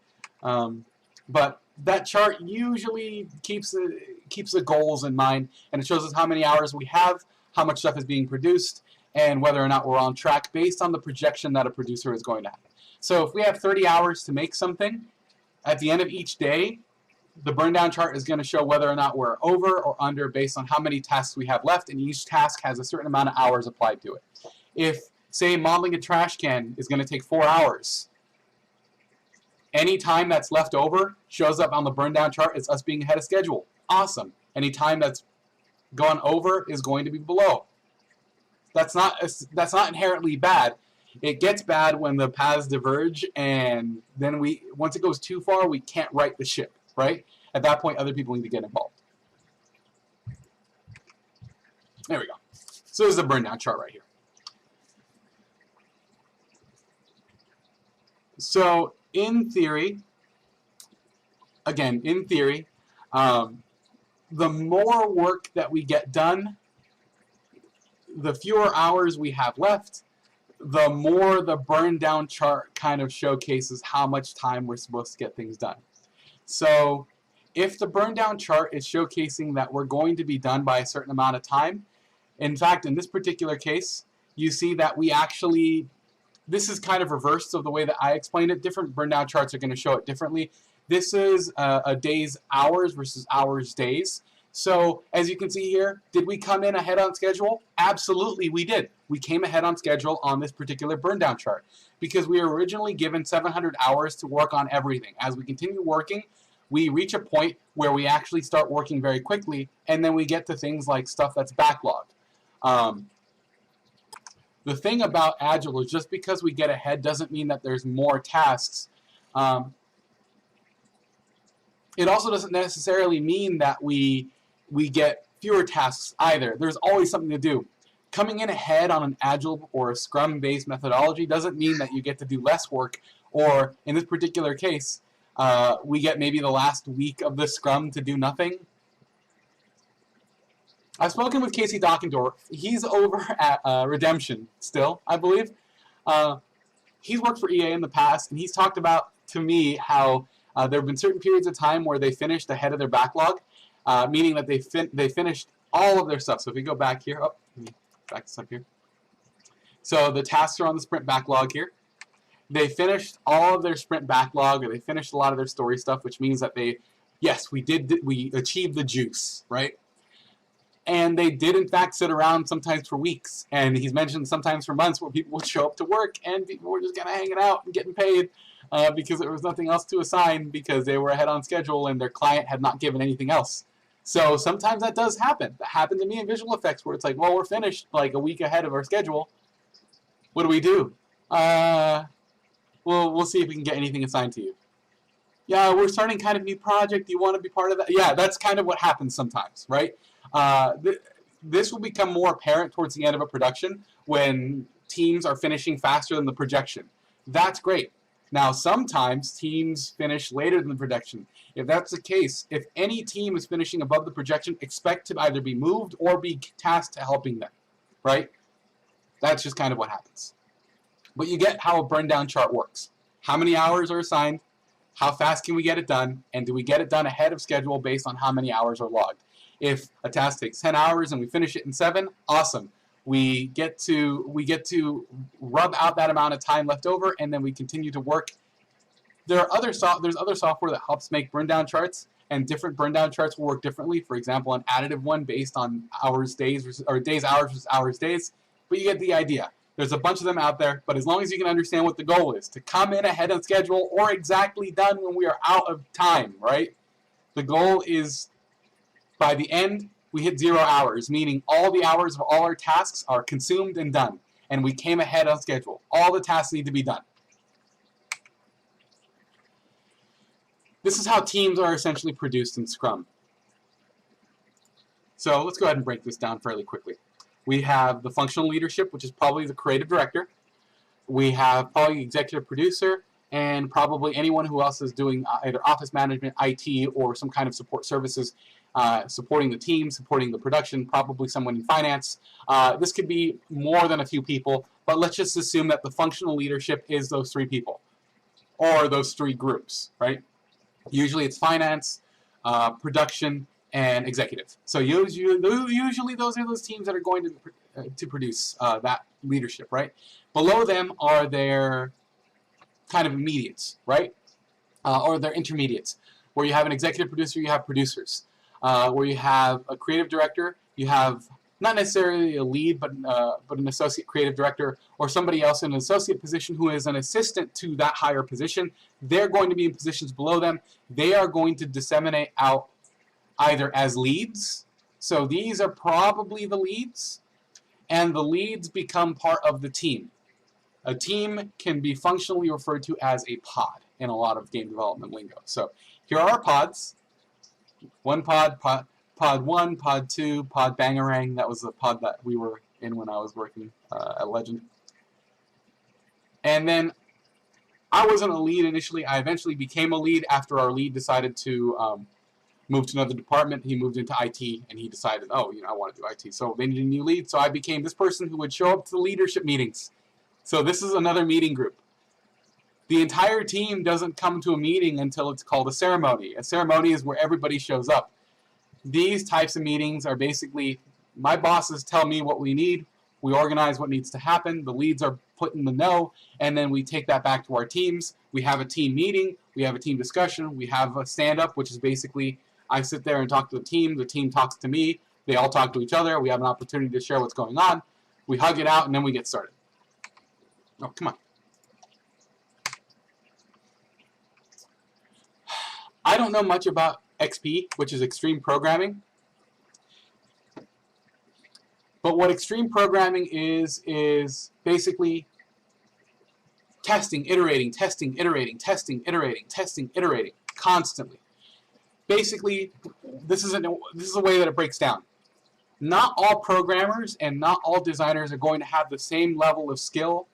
Speaker 1: But That chart usually keeps the goals in mind, and it shows us how many hours we have, how much stuff is being produced, and whether or not we're on track based on the projection that a producer is going to have. So if we have 30 hours to make something, at the end of each day, the burn down chart is going to show whether or not we're over or under based on how many tasks we have left, and each task has a certain amount of hours applied to it. If, say, modeling a trash can is going to take 4 hours, any time that's left over shows up on the burn down chart as us being ahead of schedule. Awesome. Any time that's gone over is going to be below. That's not inherently bad. It gets bad when the paths diverge, and then once it goes too far, we can't right the ship, right? At that point, other people need to get involved. There we go. So this is the burn down chart right here. So in theory, again, the more work that we get done, the fewer hours we have left, the more the burn down chart kind of showcases how much time we're supposed to get things done. So if the burn down chart is showcasing that we're going to be done by a certain amount of time, in fact, in this particular case, you see that we actually, this is kind of reversed of the way that I explained it. Different burn down charts are going to show it differently. This is a day's hours versus hours days. So as you can see here, did we come in ahead on schedule? Absolutely we did. We came ahead on schedule on this particular burn down chart because we were originally given 700 hours to work on everything. As we continue working, we reach a point where we actually start working very quickly, and then we get to things like stuff that's backlogged. The thing about Agile is just because we get ahead doesn't mean that there's more tasks. It also doesn't necessarily mean that we get fewer tasks either. There's always something to do. Coming in ahead on an Agile or a Scrum-based methodology doesn't mean that you get to do less work, or in this particular case, we get maybe the last week of the Scrum to do nothing. I've spoken with Casey Dockendorf. He's over at Redemption still, I believe. He's worked for EA in the past, and he's talked about to me how there have been certain periods of time where they finished ahead of their backlog, meaning that they finished all of their stuff. So if we go back here, let me back this up here. So the tasks are on the sprint backlog here. They finished all of their sprint backlog, or they finished a lot of their story stuff, which means that we achieved the juice, right? And they did, in fact, sit around sometimes for weeks. And he's mentioned sometimes for months where people would show up to work and people were just kind of hanging out and getting paid because there was nothing else to assign because they were ahead on schedule and their client had not given anything else. So sometimes that does happen. That happened to me in visual effects where it's like, well, we're finished like a week ahead of our schedule. What do we do? We'll see if we can get anything assigned to you. Yeah, we're starting kind of a new project. Do you want to be part of that? Yeah, that's kind of what happens sometimes, right? This will become more apparent towards the end of a production when teams are finishing faster than the projection. That's great. Now, sometimes teams finish later than the projection. If that's the case, if any team is finishing above the projection, expect to either be moved or be tasked to helping them, right? That's just kind of what happens. But you get how a burn down chart works. How many hours are assigned? How fast can we get it done? And do we get it done ahead of schedule based on how many hours are logged? If a task takes 10 hours and we finish it in 7, awesome. We get to rub out that amount of time left over, and then we continue to work. There's other software that helps make burn down charts, and different burn down charts will work differently. For example, an additive one based on hours, days, or days, hours versus hours, days. But you get the idea. There's a bunch of them out there, but as long as you can understand what the goal is, to come in ahead of schedule or exactly done when we are out of time, right? The goal is by the end, we hit 0 hours, meaning all the hours of all our tasks are consumed and done, and we came ahead on schedule. All the tasks need to be done. This is how teams are essentially produced in Scrum. So let's go ahead and break this down fairly quickly. We have the functional leadership, which is probably the creative director. We have probably the executive producer, and probably anyone who else is doing either office management, IT, or some kind of support services, supporting the team, supporting the production, probably someone in finance. This could be more than a few people, but let's just assume that the functional leadership is those 3 people, or those 3 groups, right? Usually it's finance, production, and executive. So usually those are those teams that are going to produce that leadership, right? Below them are their kind of immediates, right? Or their intermediates, where you have an executive producer, you have producers. Where you have a creative director, you have not necessarily a lead, but an associate creative director or somebody else in an associate position who is an assistant to that higher position. They're going to be in positions below them. They are going to disseminate out either as leads. So these are probably the leads, and the leads become part of the team. A team can be functionally referred to as a pod in a lot of game development lingo. So here are our pods. One pod 1, pod 2, pod Bangarang. That was the pod that we were in when I was working at Legend. And then I wasn't a lead initially. I eventually became a lead after our lead decided to move to another department. He moved into IT, and he decided, oh, I want to do IT. So they needed a new lead. So I became this person who would show up to the leadership meetings. So this is another meeting group. The entire team doesn't come to a meeting until it's called a ceremony. A ceremony is where everybody shows up. These types of meetings are basically, my bosses tell me what we need, we organize what needs to happen, the leads are put in the know, and then we take that back to our teams. We have a team meeting, we have a team discussion, we have a stand-up, which is basically, I sit there and talk to the team talks to me, they all talk to each other, we have an opportunity to share what's going on, we hug it out, and then we get started. Oh, come on. I don't know much about XP, which is extreme programming. But what extreme programming is basically testing, iterating, constantly. Basically, this is a way that it breaks down. Not all programmers and not all designers are going to have the same level of skill.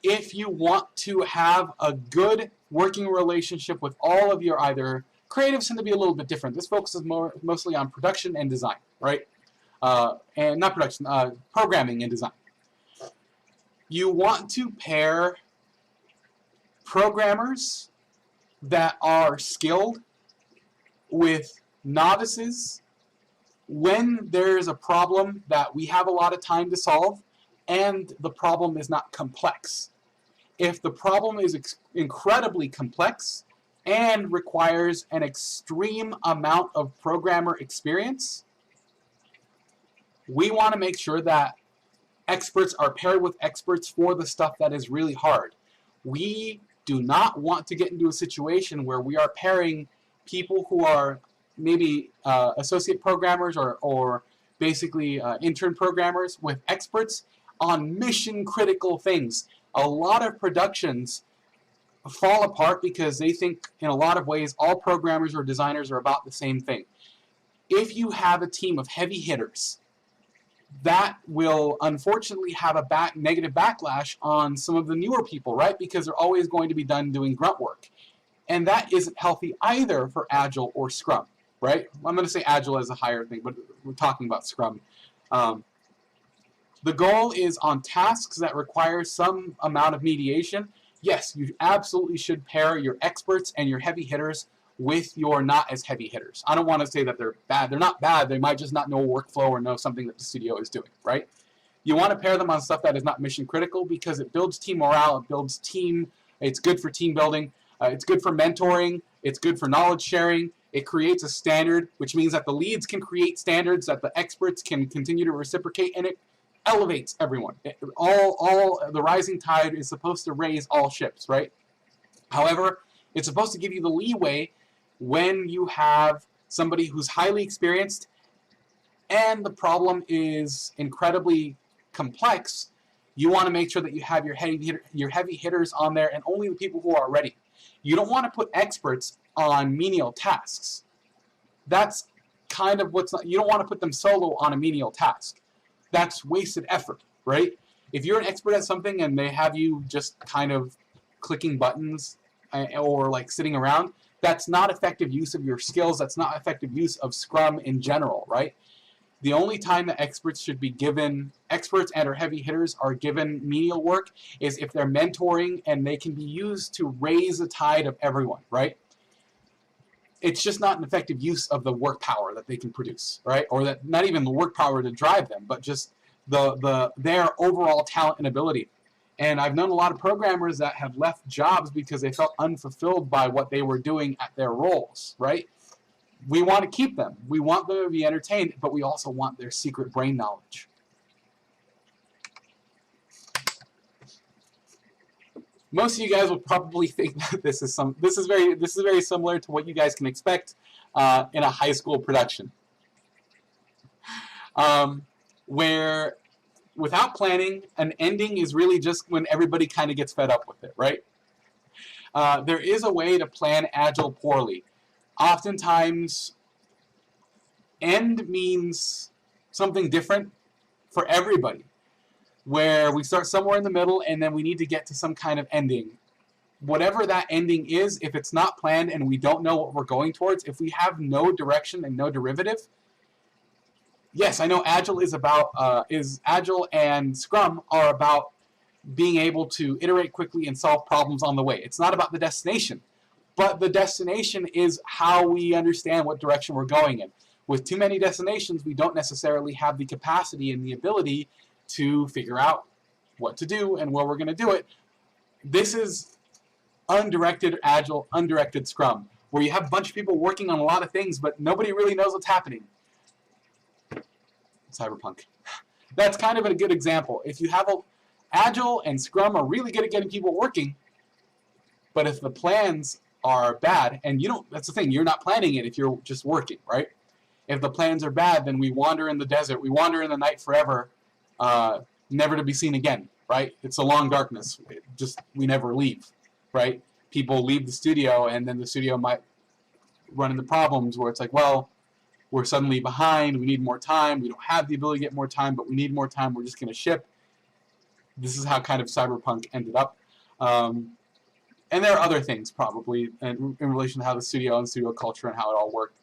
Speaker 1: If you want to have a good working relationship with all of your either creatives tend to be a little bit different. This focuses mostly on production and design, right? And not production, programming and design. You want to pair programmers that are skilled with novices when there's a problem that we have a lot of time to solve and the problem is not complex. If the problem is incredibly complex and requires an extreme amount of programmer experience, we want to make sure that experts are paired with experts for the stuff that is really hard. We do not want to get into a situation where we are pairing people who are maybe associate programmers or basically intern programmers with experts on mission critical things. A lot of productions fall apart because they think in a lot of ways all programmers or designers are about the same thing. If you have a team of heavy hitters, that will unfortunately have a negative backlash on some of the newer people, right? Because they're always going to be done doing grunt work. And that isn't healthy either for Agile or Scrum, right? I'm going to say Agile as a higher thing, but we're talking about Scrum. The goal is on tasks that require some amount of mediation. Yes, you absolutely should pair your experts and your heavy hitters with your not as heavy hitters. I don't want to say that they're bad. They're not bad. They might just not know a workflow or know something that the studio is doing, right? You want to pair them on stuff that is not mission critical because it builds team morale, it builds team, it's good for team building, it's good for mentoring, it's good for knowledge sharing, it creates a standard, which means that the leads can create standards that the experts can continue to reciprocate, and it elevates everyone. The rising tide is supposed to raise all ships, right? However, it's supposed to give you the leeway when you have somebody who's highly experienced and the problem is incredibly complex. You want to make sure that you have your heavy hitters on there and only the people who are ready. You don't want to put experts on menial tasks. That's kind of you don't want to put them solo on a menial task. That's wasted effort, right? If you're an expert at something and they have you just kind of clicking buttons or like sitting around, that's not effective use of your skills. That's not effective use of Scrum in general, right? The only time that experts should be given, experts and or heavy hitters are given menial work is if they're mentoring and they can be used to raise the tide of everyone, right? it's just not an effective use of the work power that they can produce, right? Or that not even the work power to drive them, but just their overall talent and ability. And I've known a lot of programmers that have left jobs because they felt unfulfilled by what they were doing at their roles, right? We want to keep them. We want them to be entertained, but we also want their secret brain knowledge. Most of you guys will probably think that this is very similar to what you guys can expect in a high school production, where without planning, an ending is really just when everybody kind of gets fed up with it, right? There is a way to plan Agile poorly. Oftentimes, end means something different for everybody, where we start somewhere in the middle and then we need to get to some kind of ending. Whatever that ending is, if it's not planned and we don't know what we're going towards, if we have no direction and no derivative, yes, I know Agile is Agile and Scrum are about being able to iterate quickly and solve problems on the way. It's not about the destination, but the destination is how we understand what direction we're going in. With too many destinations, we don't necessarily have the capacity and the ability to figure out what to do and where we're going to do it. This is undirected Agile, undirected Scrum, where you have a bunch of people working on a lot of things, but nobody really knows what's happening. Cyberpunk. That's kind of a good example. If you have Agile and Scrum are really good at getting people working, but if the plans are bad, and that's the thing, you're not planning it if you're just working, right? If the plans are bad, then we wander in the desert, we wander in the night forever, never to be seen again, right? It's a long darkness. We never leave, right? People leave the studio, and then the studio might run into problems where it's like, well, we're suddenly behind, we need more time, we don't have the ability to get more time, but we need more time, we're just going to ship. This is how kind of Cyberpunk ended up. And there are other things, probably, in relation to how the studio and studio culture and how it all worked.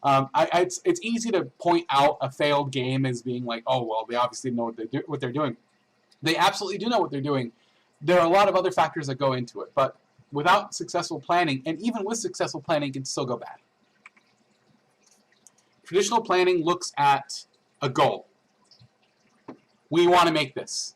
Speaker 1: It's easy to point out a failed game as being like, oh, well, they obviously know what they're doing. They absolutely do know what they're doing. There are a lot of other factors that go into it, but without successful planning, and even with successful planning, it can still go bad. Traditional planning looks at a goal. We want to make this.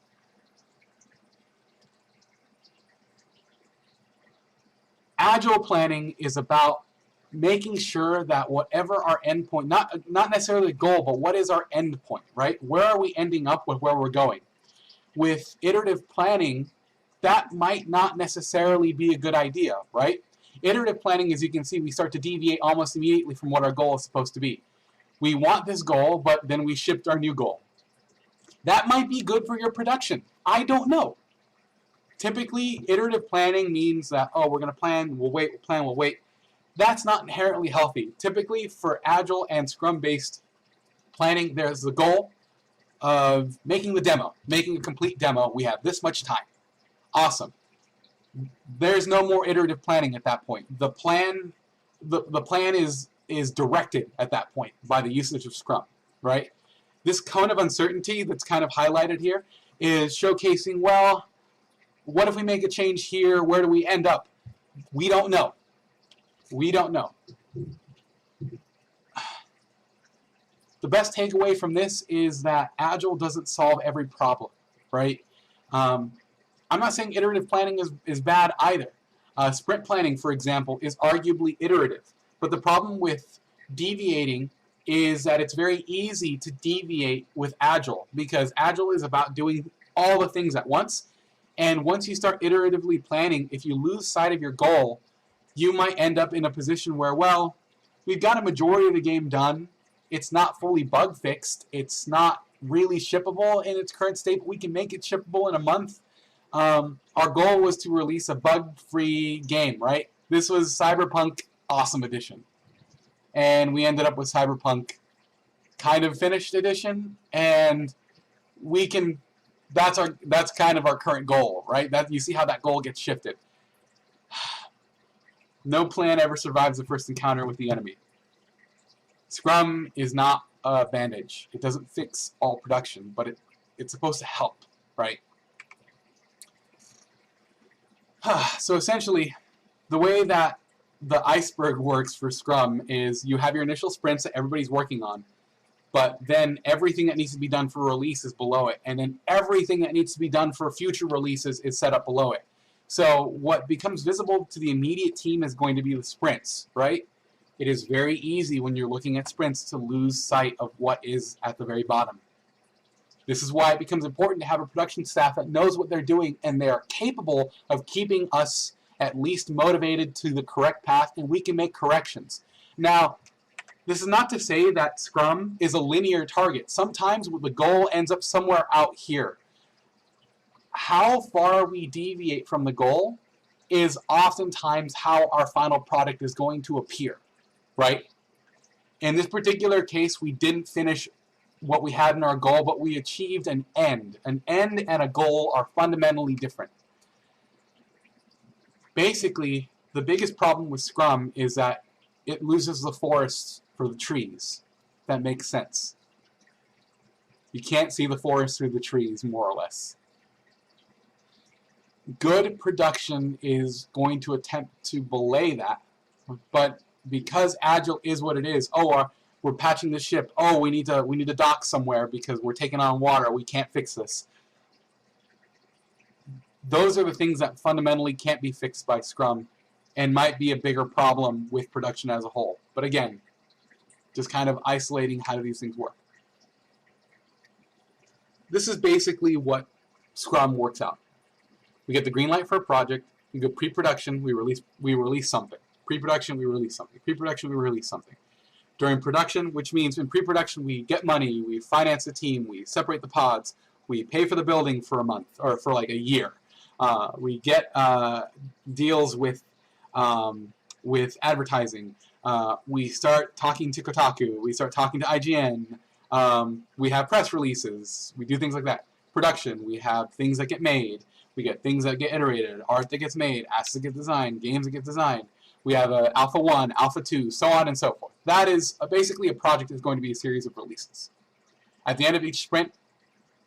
Speaker 1: Agile planning is about making sure that whatever our endpoint, not necessarily a goal, but what is our endpoint, right? Where are we ending up with where we're going? With iterative planning, that might not necessarily be a good idea, right? Iterative planning, as you can see, we start to deviate almost immediately from what our goal is supposed to be. We want this goal, but then we shipped our new goal. That might be good for your production. I don't know. Typically, iterative planning means that, oh, we're going to plan, we'll wait, we'll plan, we'll wait. That's not inherently healthy. Typically, for Agile and Scrum-based planning, there's the goal of making the demo, making a complete demo. We have this much time. Awesome. There's no more iterative planning at that point. The plan is directed at that point by the usage of Scrum, right? This cone of uncertainty that's kind of highlighted here is showcasing, well, what if we make a change here? Where do we end up? We don't know. We don't know. The best takeaway from this is that Agile doesn't solve every problem, right? I'm not saying iterative planning is bad either. Sprint planning, for example, is arguably iterative. But the problem with deviating is that it's very easy to deviate with Agile, because Agile is about doing all the things at once. And once you start iteratively planning, if you lose sight of your goal, you might end up in a position where, well, we've got a majority of the game done. It's not fully bug fixed. It's not really shippable in its current state, but we can make it shippable in a month. Our goal was to release a bug-free game, right? This was Cyberpunk Awesome Edition. And we ended up with Cyberpunk kind of finished edition, and we can, that's kind of our current goal, right? That, you see how that goal gets shifted. No plan ever survives the first encounter with the enemy. Scrum is not a bandage. It doesn't fix all production, but it's supposed to help, right? So essentially, the way that the iceberg works for Scrum is you have your initial sprints that everybody's working on, but then everything that needs to be done for release is below it, and then everything that needs to be done for future releases is set up below it. So what becomes visible to the immediate team is going to be the sprints, right? It is very easy when you're looking at sprints to lose sight of what is at the very bottom. This is why it becomes important to have a production staff that knows what they're doing and they are capable of keeping us at least motivated to the correct path, and we can make corrections. Now, this is not to say that Scrum is a linear target. Sometimes the goal ends up somewhere out here. How far we deviate from the goal is oftentimes how our final product is going to appear, right? In this particular case, we didn't finish what we had in our goal, but we achieved an end. An end and a goal are fundamentally different. Basically, the biggest problem with Scrum is that it loses the forests for the trees. That makes sense. You can't see the forest through the trees, more or less. Good production is going to attempt to belay that, but because Agile is what it is, we're patching the ship, we need to dock somewhere because we're taking on water, we can't fix this. Those are the things that fundamentally can't be fixed by Scrum and might be a bigger problem with production as a whole. But again, just kind of isolating how do these things work. This is basically what Scrum works out. We get the green light for a project, we go pre-production, we release something. Pre-production, we release something. Pre-production, we release something. During production, which means in pre-production we get money, we finance the team, we separate the pods, we pay for the building for a month, or for like a year. We get deals with advertising. We start talking to Kotaku. We start talking to IGN. We have press releases. We do things like that. Production, we have things that get made. We get things that get iterated, art that gets made, assets that get designed, games that get designed. We have Alpha 1, Alpha 2, so on and so forth. That is basically a project is going to be a series of releases. At the end of each sprint,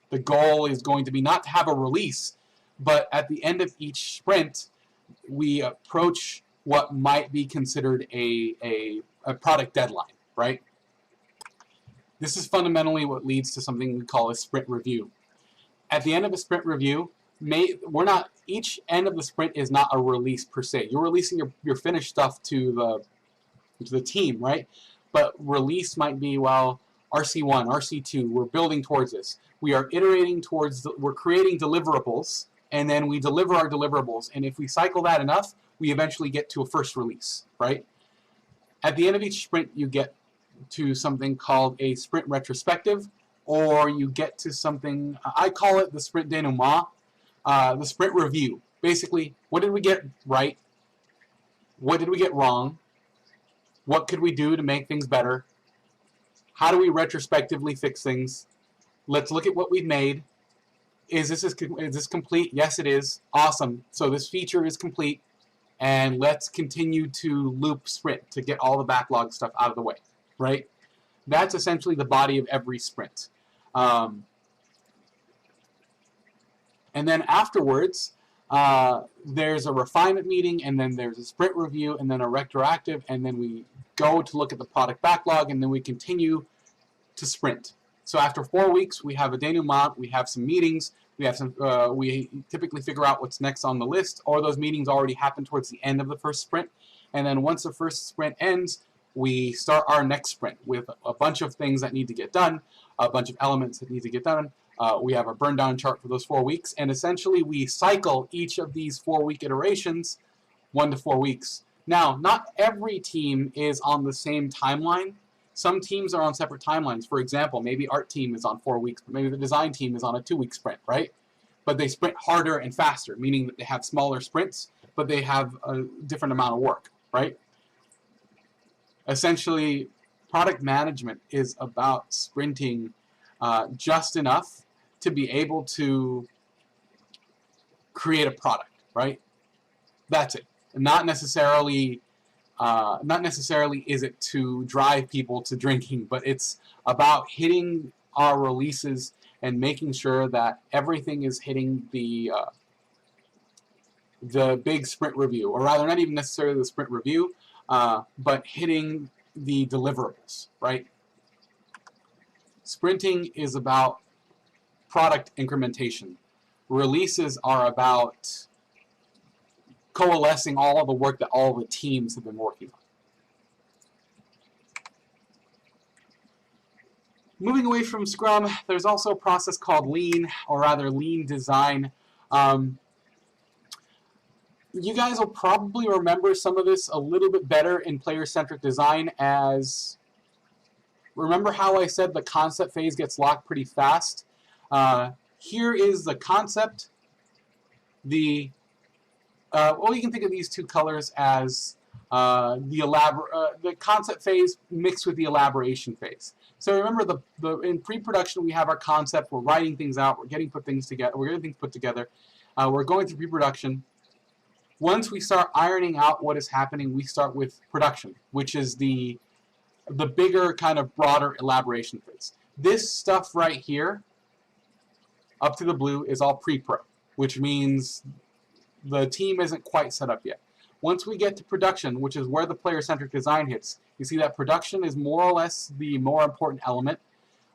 Speaker 1: the goal is going to be not to have a release, but at the end of each sprint, we approach what might be considered a product deadline, right? This is fundamentally what leads to something we call a sprint review. At the end of a sprint review, each end of the sprint is not a release per se. You're releasing your finished stuff to the team, right? But release might be, well, RC1, RC2, we're building towards this. We are iterating towards, we're creating deliverables, and then we deliver our deliverables. And if we cycle that enough, we eventually get to a first release, right? At the end of each sprint, you get to something called a sprint retrospective, or you get to something, I call it the sprint denouement, the sprint review. Basically, what did we get right? What did we get wrong? What could we do to make things better? How do we retrospectively fix things? Let's look at what we've made. Is this complete? Yes, it is. Awesome. So this feature is complete. And let's continue to loop sprint to get all the backlog stuff out of the way, right? That's essentially the body of every sprint. And then afterwards, there's a refinement meeting, and then there's a sprint review, and then a retroactive, and then we go to look at the product backlog, and then we continue to sprint. So after 4 weeks, we have a denouement, we have some meetings, we typically figure out what's next on the list, or those meetings already happen towards the end of the first sprint. And then once the first sprint ends, we start our next sprint with a bunch of things that need to get done, a bunch of elements that need to get done. We have a burn down chart for those 4 weeks, and essentially we cycle each of these 4-week iterations 1 to 4 weeks. Now, not every team is on the same timeline. Some teams are on separate timelines. For example, maybe art team is on 4 weeks, but maybe the design team is on a 2-week sprint, right? But they sprint harder and faster, meaning that they have smaller sprints, but they have a different amount of work, right? Essentially, product management is about sprinting just enough to be able to create a product, right? That's it. Not necessarily is it to drive people to drinking, but it's about hitting our releases and making sure that everything is hitting the big sprint review, or rather, not even necessarily the sprint review, but hitting the deliverables, right? Sprinting is about product incrementation. Releases are about coalescing all of the work that all the teams have been working on. Moving away from Scrum, there's also a process called Lean, or rather Lean design. You guys will probably remember some of this a little bit better in player-centric design, as remember how I said the concept phase gets locked pretty fast? Here is the concept. Well, you can think of these two colors as the concept phase mixed with the elaboration phase. So remember, in pre-production we have our concept. We're writing things out. We're getting things together. We're getting things put together. We're going through pre-production. Once we start ironing out what is happening, we start with production, which is the bigger, kind of broader elaboration phase. This stuff right here, up to the blue, is all pre-pro, which means the team isn't quite set up yet. Once we get to production, which is where the player-centric design hits, you see that production is more or less the more important element.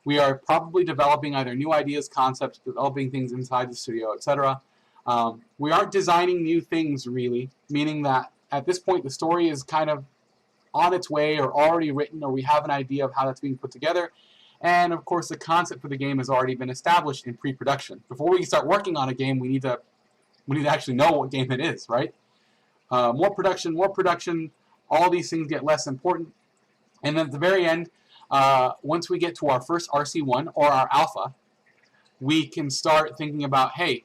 Speaker 1: We are probably developing either new ideas, concepts, developing things inside the studio, etc. We aren't designing new things, really, meaning that at this point the story is kind of on its way or already written, or we have an idea of how that's being put together. And of course the concept for the game has already been established in pre-production. Before we can start working on a game, we need to actually know what game it is, right? More production, all these things get less important. And then at the very end, once we get to our first RC1 or our alpha, we can start thinking about, hey,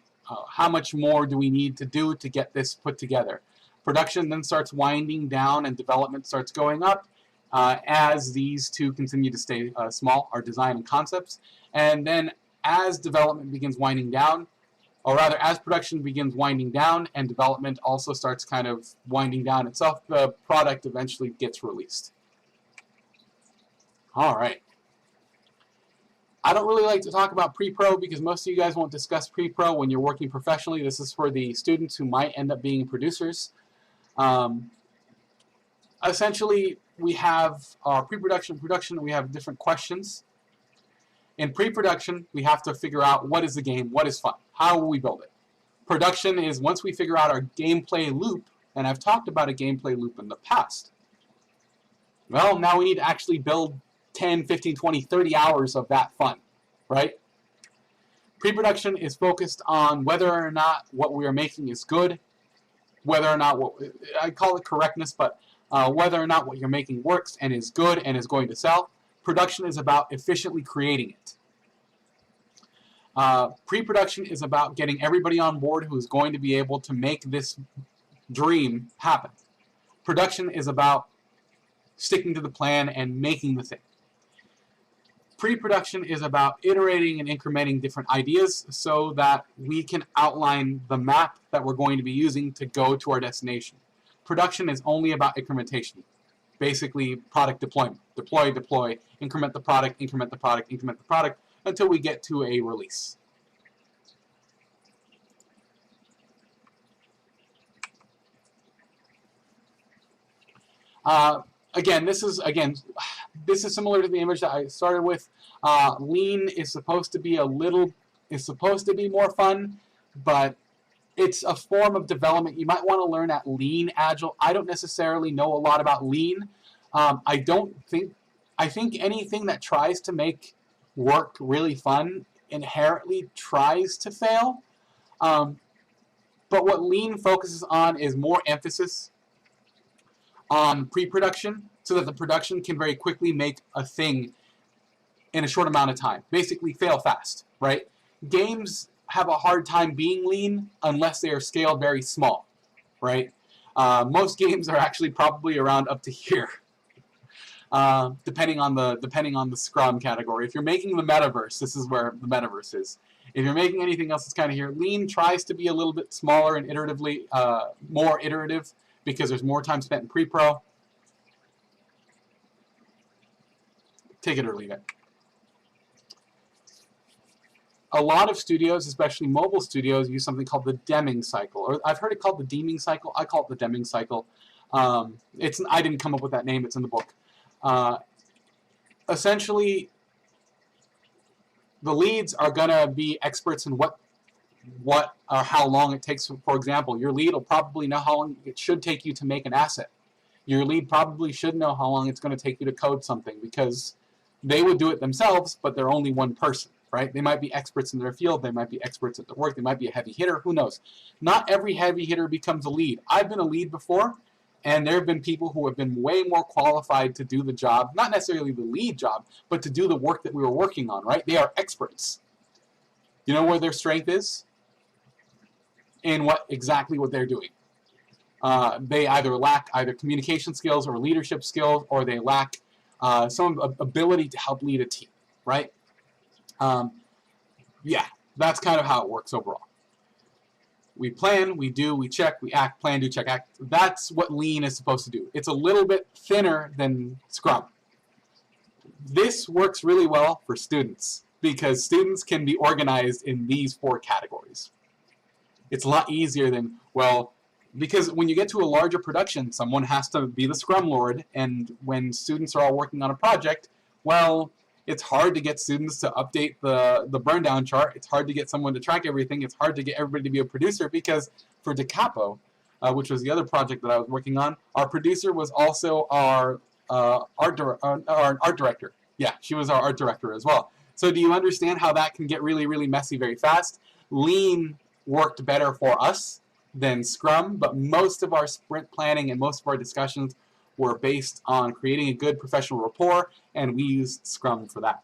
Speaker 1: how much more do we need to do to get this put together? Production then starts winding down and development starts going up as these two continue to stay small, our design and concepts. And then as development begins winding down, or rather as production begins winding down and development also starts kind of winding down itself, the product eventually gets released. All right. I don't really like to talk about pre-pro because most of you guys won't discuss pre-pro when you're working professionally. This is for the students who might end up being producers. Essentially, we have our pre-production, production, we have different questions. In pre-production, we have to figure out what is the game, what is fun, how will we build it. Production is once we figure out our gameplay loop, and I've talked about a gameplay loop in the past. Well, now we need to actually build 10, 15, 20, 30 hours of that fun, right? Pre-production is focused on whether or not what we are making is good, whether or not I call it correctness, but whether or not what you're making works and is good and is going to sell. Production is about efficiently creating it. Pre-production is about getting everybody on board who is going to be able to make this dream happen. Production is about sticking to the plan and making the thing. Pre-production is about iterating and incrementing different ideas so that we can outline the map that we're going to be using to go to our destination. Production is only about incrementation. Basically, product deployment. Deploy, deploy, increment the product, increment the product, increment the product, until we get to a release. Again, this is similar to the image that I started with. Lean is supposed to be more fun, but it's a form of development. You might want to learn at Lean Agile. I don't necessarily know a lot about Lean. I think anything that tries to make work really fun inherently tries to fail. But what Lean focuses on is more emphasis on pre-production so that the production can very quickly make a thing in a short amount of time. Basically, fail fast, right? Games have a hard time being lean unless they are scaled very small, right? Most games are actually probably around up to here, depending on the Scrum category. If you're making the metaverse, this is where the metaverse is. If you're making anything else, it's kind of here. Lean tries to be a little bit smaller and iteratively more iterative because there's more time spent in pre-pro. Take it or leave it. A lot of studios, especially mobile studios, use something called the Deming cycle. Or I've heard it called the Deeming cycle. I call it the Deming cycle. I didn't come up with that name. It's in the book. Essentially, the leads are going to be experts in what or how long it takes. For example, your lead will probably know how long it should take you to make an asset. Your lead probably should know how long it's going to take you to code something, because they would do it themselves, but they're only one person, right? They might be experts in their field. They might be experts at their work. They might be a heavy hitter. Who knows? Not every heavy hitter becomes a lead. I've been a lead before, and there have been people who have been way more qualified to do the job, not necessarily the lead job, but to do the work that we were working on, right? They are experts. You know where their strength is? In exactly what they're doing. They either lack communication skills or leadership skills, or they lack some ability to help lead a team, right? Yeah, that's kind of how it works overall. We plan, we do, we check, we act, plan, do, check, act. That's what Lean is supposed to do. It's a little bit thinner than Scrum. This works really well for students, because students can be organized in these 4 categories. It's a lot easier than, well, because when you get to a larger production, someone has to be the Scrum Lord, and when students are all working on a project, well, it's hard to get students to update the burn down chart. It's hard to get someone to track everything. It's hard to get everybody to be a producer, because for Da Capo, which was the other project that I was working on, our producer was also our art director. Yeah, she was our art director as well. So do you understand how that can get really, really messy very fast? Lean worked better for us than Scrum, but most of our sprint planning and most of our discussions were based on creating a good professional rapport, and we used Scrum for that.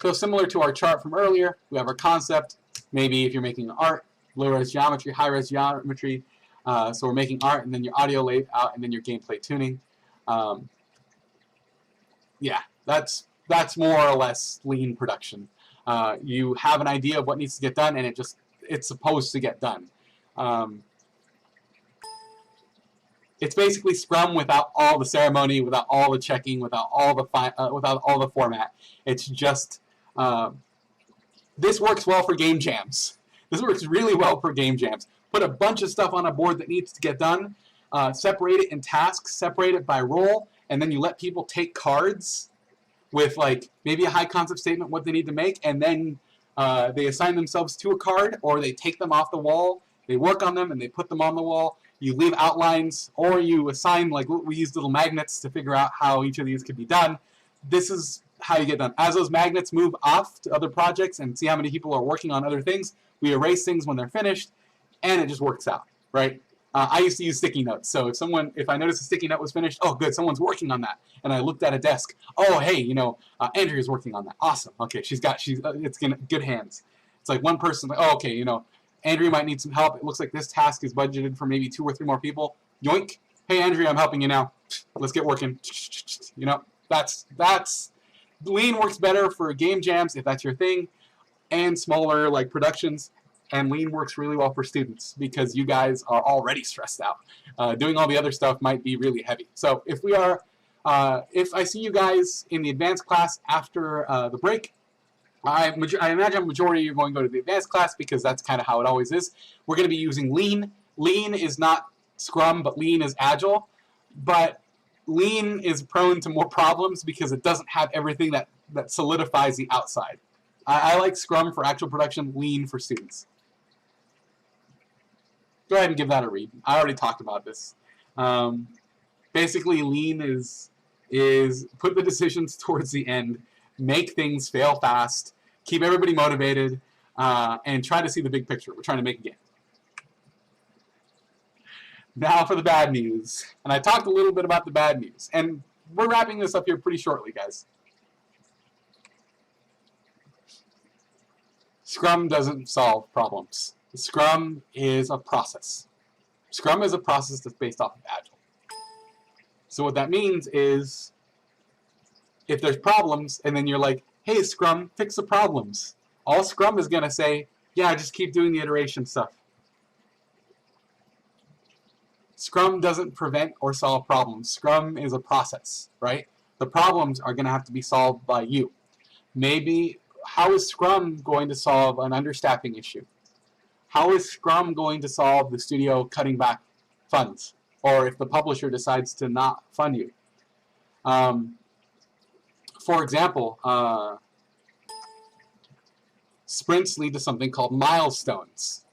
Speaker 1: So similar to our chart from earlier, we have our concept. Maybe if you're making art, low-res geometry, high-res geometry. So we're making art, and then your audio layout, and then your gameplay tuning. Yeah, that's more or less Lean production. You have an idea of what needs to get done, and it's supposed to get done. It's basically Scrum without all the ceremony, without all the checking, without all the format. It's just this works well for game jams. This works really well for game jams. Put a bunch of stuff on a board that needs to get done, separate it in tasks, separate it by role, and then you let people take cards with like maybe a high concept statement, what they need to make, and then they assign themselves to a card, or they take them off the wall, they work on them, and they put them on the wall. You leave outlines, or you assign, like we use little magnets to figure out how each of these could be done. This is how you get done. As those magnets move off to other projects and see how many people are working on other things, we erase things when they're finished, and it just works out, right? I used to use sticky notes. So if I noticed a sticky note was finished, oh, good, someone's working on that. And I looked at a desk. Oh, hey, Andrea's working on that. Awesome. Okay, it's in good hands. It's like one person, like, oh, okay, Andrea might need some help. It looks like this task is budgeted for maybe 2 or 3 more people. Yoink. Hey, Andrea, I'm helping you now. Let's get working. That's Lean works better for game jams if that's your thing, and smaller like productions. And Lean works really well for students because you guys are already stressed out. Doing all the other stuff might be really heavy. So if I see you guys in the advanced class after the break, I imagine a majority of you are going to go to the advanced class because that's kind of how it always is. We're going to be using Lean. Lean is not Scrum, but Lean is Agile. But Lean is prone to more problems because it doesn't have everything that solidifies the outside. I like Scrum for actual production, Lean for students. Go ahead and give that a read. I already talked about this. Basically, Lean is put the decisions towards the end, make things fail fast, keep everybody motivated, and try to see the big picture. We're trying to make a game. Now for the bad news. And I talked a little bit about the bad news. And we're wrapping this up here pretty shortly, guys. Scrum doesn't solve problems. Scrum is a process. Scrum is a process that's based off of Agile. So what that means is if there's problems and then you're like, hey, Scrum, fix the problems. All Scrum is going to say, yeah, just keep doing the iteration stuff. Scrum doesn't prevent or solve problems. Scrum is a process, right? The problems are going to have to be solved by you. Maybe, how is Scrum going to solve an understaffing issue? How is Scrum going to solve the studio cutting back funds, or if the publisher decides to not fund you? For example, sprints lead to something called milestones.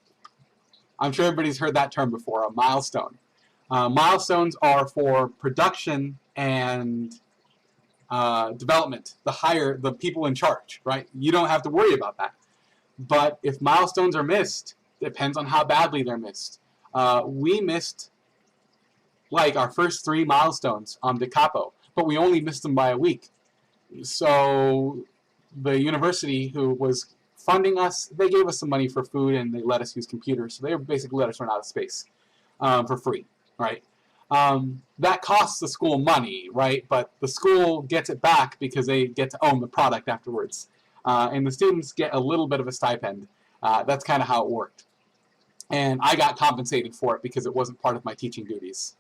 Speaker 1: I'm sure everybody's heard that term before, a milestone. Milestones are for production and development, the people in charge, right? You don't have to worry about that. But if milestones are missed, depends on how badly they're missed. We missed like our first 3 milestones on Da Capo, but we only missed them by a week. So the university who was funding us, they gave us some money for food and they let us use computers. So they basically let us run out of space for free, right? That costs the school money, right? But the school gets it back because they get to own the product afterwards. And the students get a little bit of a stipend. That's kind of how it worked. And I got compensated for it because it wasn't part of my teaching duties.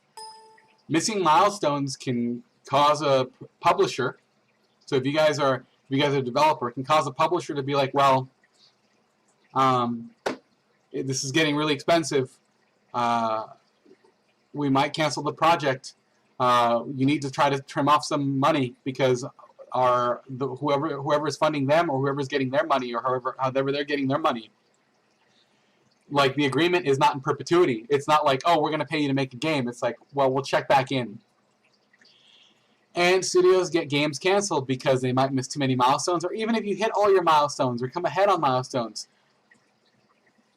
Speaker 1: Missing milestones can cause a publisher, so if you guys are a developer, it can cause a publisher to be like, well, this is getting really expensive. We might cancel the project. You need to try to trim off some money because whoever is funding them or whoever is getting their money or however they're getting their money, like the agreement is not in perpetuity. It's not like, oh, we're going to pay you to make a game. It's like, well, we'll check back in. And studios get games canceled because they might miss too many milestones, or even if you hit all your milestones or come ahead on milestones.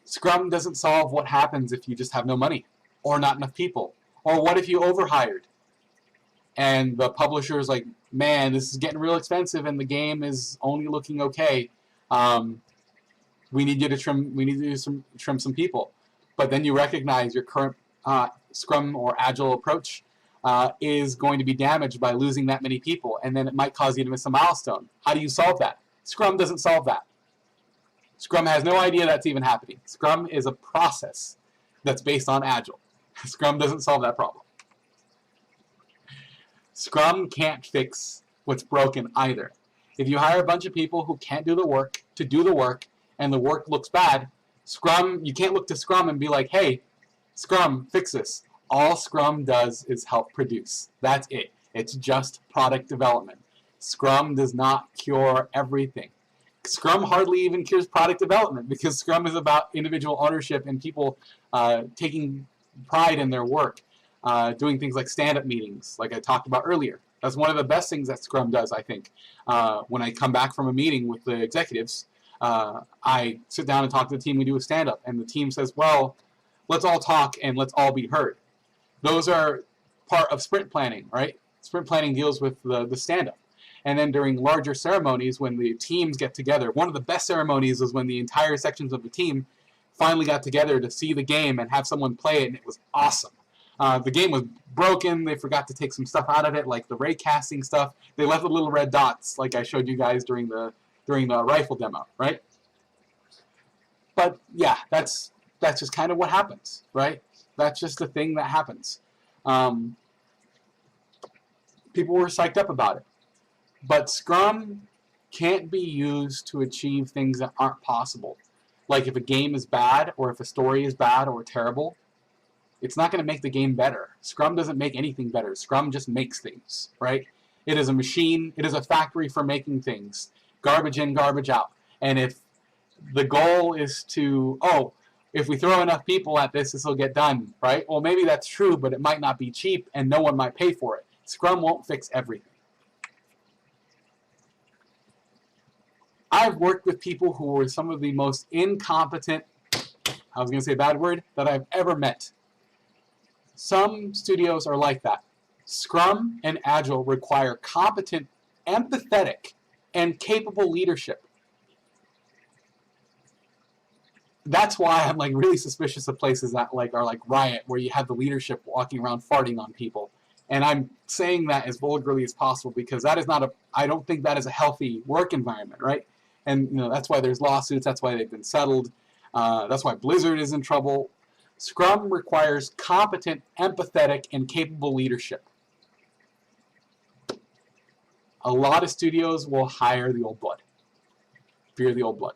Speaker 1: Scrum doesn't solve what happens if you just have no money or not enough people. Or what if you overhired and the publisher's like, man, this is getting real expensive and the game is only looking okay. We need you to trim some people. But then you recognize your current Scrum or Agile approach is going to be damaged by losing that many people, and then it might cause you to miss a milestone. How do you solve that? Scrum doesn't solve that. Scrum has no idea that's even happening. Scrum is a process that's based on Agile. Scrum doesn't solve that problem. Scrum can't fix what's broken either. If you hire a bunch of people who can't do the work to do the work, and the work looks bad, you can't look to Scrum and be like, hey, Scrum, fix this. All Scrum does is help produce. That's it. It's just product development. Scrum does not cure everything. Scrum hardly even cures product development because Scrum is about individual ownership and people taking pride in their work, doing things like stand-up meetings, like I talked about earlier. That's one of the best things that Scrum does, I think. When I come back from a meeting with the executives, I sit down and talk to the team, we do a stand-up, and the team says, well, let's all talk and let's all be heard. Those are part of sprint planning, right? Sprint planning deals with the stand-up. And then during larger ceremonies, when the teams get together, one of the best ceremonies was when the entire sections of the team finally got together to see the game and have someone play it, and it was awesome. The game was broken. They forgot to take some stuff out of it, like the ray casting stuff. They left the little red dots, like I showed you guys during the rifle demo, right? But yeah, that's just kind of what happens, right? That's just the thing that happens. People were psyched up about it. But Scrum can't be used to achieve things that aren't possible. Like if a game is bad, or if a story is bad or terrible, it's not going to make the game better. Scrum doesn't make anything better. Scrum just makes things, right? It is a machine. It is a factory for making things. Garbage in, garbage out. And if the goal is to, if we throw enough people at this, this will get done, right? Well, maybe that's true, but it might not be cheap, and no one might pay for it. Scrum won't fix everything. I've worked with people who were some of the most incompetent, I was going to say a bad word, that I've ever met. Some studios are like that. Scrum and Agile require competent, empathetic, and capable leadership. That's why I'm like really suspicious of places that are like Riot, where you have the leadership walking around farting on people. And I'm saying that as vulgarly as possible because that is not I don't think that is a healthy work environment, right? And that's why there's lawsuits. That's why they've been settled. That's why Blizzard is in trouble. Scrum requires competent, empathetic, and capable leadership. A lot of studios will hire the old blood. Fear the old blood.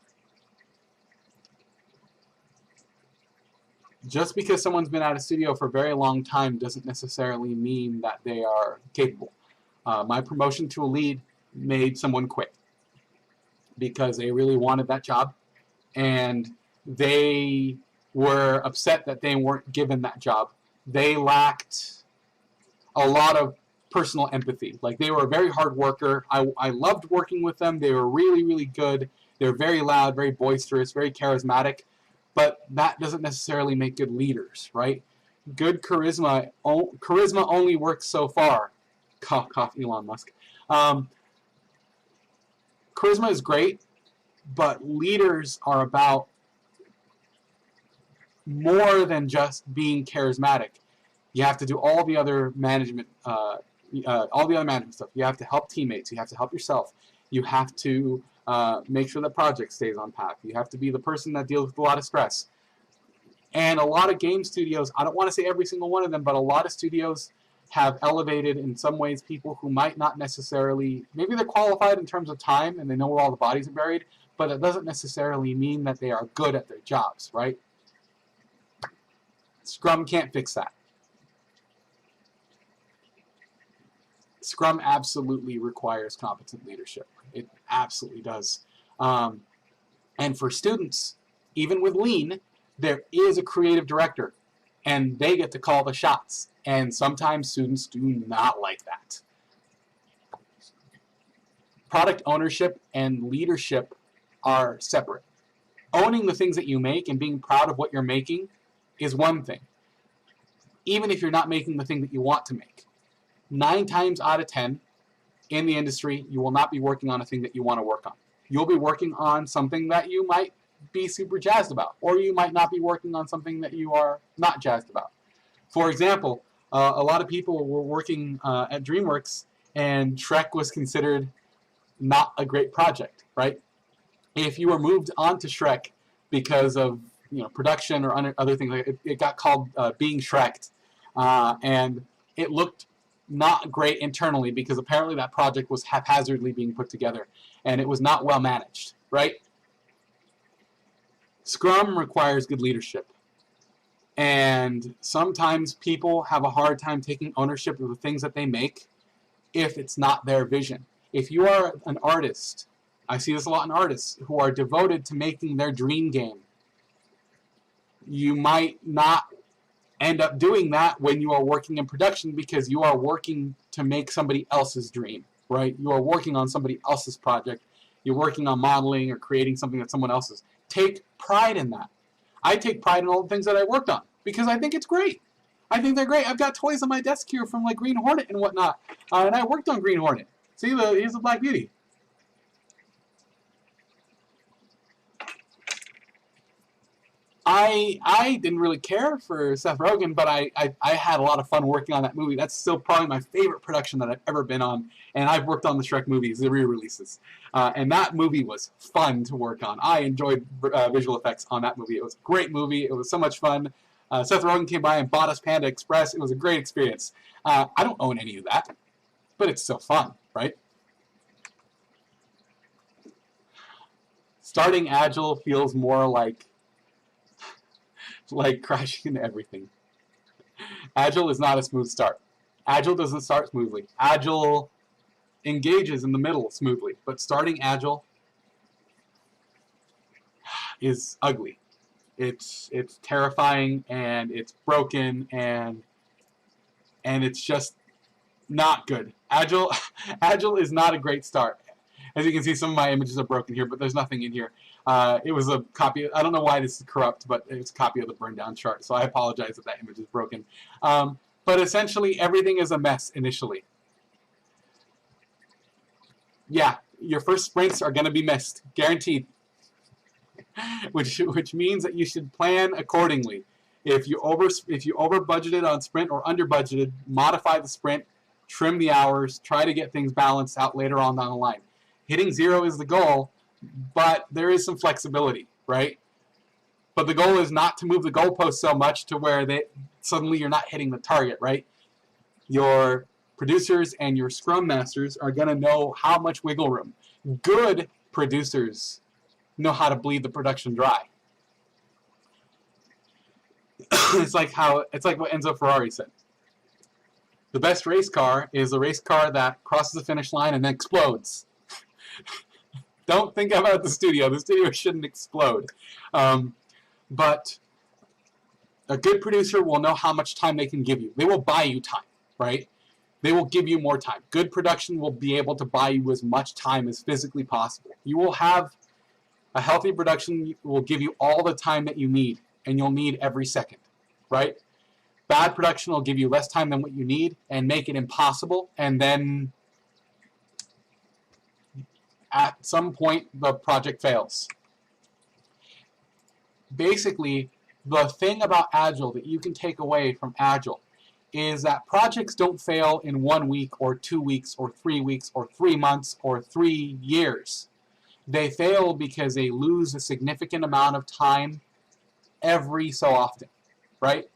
Speaker 1: Just because someone's been at a studio for a very long time doesn't necessarily mean that they are capable. My promotion to a lead made someone quit because they really wanted that job, and they were upset that they weren't given that job. They lacked a lot of personal empathy. Like, they were a very hard worker. I loved working with them. They were really, really good. They were very loud, very boisterous, very charismatic, but that doesn't necessarily make good leaders, right? Good charisma only works so far. Cough, cough, Elon Musk. Charisma is great, but leaders are about more than just being charismatic. You have to do all the other management, stuff. You have to help teammates. You have to help yourself. You have to make sure the project stays on path. You have to be the person that deals with a lot of stress. And a lot of game studios, I don't want to say every single one of them, but a lot of studios have elevated in some ways people who might not necessarily, maybe they're qualified in terms of time and they know where all the bodies are buried, but it doesn't necessarily mean that they are good at their jobs, right? Scrum can't fix that. Scrum absolutely requires competent leadership. It absolutely does. And for students, even with Lean, there is a creative director, and they get to call the shots. And sometimes students do not like that. Product ownership and leadership are separate. Owning the things that you make and being proud of what you're making is one thing, even if you're not making the thing that you want to make. 9 times out of 10 in the industry, you will not be working on a thing that you want to work on. You'll be working on something that you might be super jazzed about, or you might not be working on something that you are not jazzed about. For example, a lot of people were working at DreamWorks, and Shrek was considered not a great project, right? If you were moved on to Shrek because of production or other things, like it got called being Shreked, and it looked not great internally because apparently that project was haphazardly being put together and it was not well managed, right? Scrum requires good leadership, and sometimes people have a hard time taking ownership of the things that they make if it's not their vision. If you are an artist, I see this a lot in artists who are devoted to making their dream game, you might not end up doing that when you are working in production because you are working to make somebody else's dream, right? You are working on somebody else's project. You're working on modeling or creating something that someone else's. Take pride in that. I take pride in all the things that I worked on because I think it's great. I think they're great. I've got toys on my desk here from like Green Hornet and whatnot, and I worked on Green Hornet. See, here's the Black Beauty. I didn't really care for Seth Rogen, but I had a lot of fun working on that movie. That's still probably my favorite production that I've ever been on, and I've worked on the Shrek movies, the re-releases. And that movie was fun to work on. I enjoyed visual effects on that movie. It was a great movie. It was so much fun. Seth Rogen came by and bought us Panda Express. It was a great experience. I don't own any of that, but it's still fun, right? Starting Agile feels more like crashing into everything. Agile is not a smooth start. Agile doesn't start smoothly. Agile engages in the middle smoothly, but starting Agile is ugly. It's terrifying, and it's broken, and it's just not good. Agile is not a great start. As you can see, some of my images are broken here, but there's nothing in here. It was a copy. I don't know why this is corrupt, but it's a copy of the burned down chart, so I apologize if that image is broken. But essentially, everything is a mess initially. Yeah, your first sprints are going to be missed, guaranteed. Which means that you should plan accordingly. If you over budgeted on sprint or under budgeted, modify the sprint, trim the hours, try to get things balanced out later on down the line. Hitting 0 is the goal, but there is some flexibility, right? But the goal is not to move the goalpost so much to where suddenly you're not hitting the target, right? Your producers and your scrum masters are going to know how much wiggle room. Good producers know how to bleed the production dry. It's like what Enzo Ferrari said. The best race car is a race car that crosses the finish line and then explodes. Don't think about the studio. The studio shouldn't explode. But a good producer will know how much time they can give you. They will buy you time, right? They will give you more time. Good production will be able to buy you as much time as physically possible. You will have a healthy production will give you all the time that you need, and you'll need every second, right? Bad production will give you less time than what you need and make it impossible, and then at some point the project fails. Basically, the thing about Agile that you can take away from Agile is that projects don't fail in 1 week or 2 weeks or 3 weeks or 3 months or 3 years. They fail because they lose a significant amount of time every so often, right?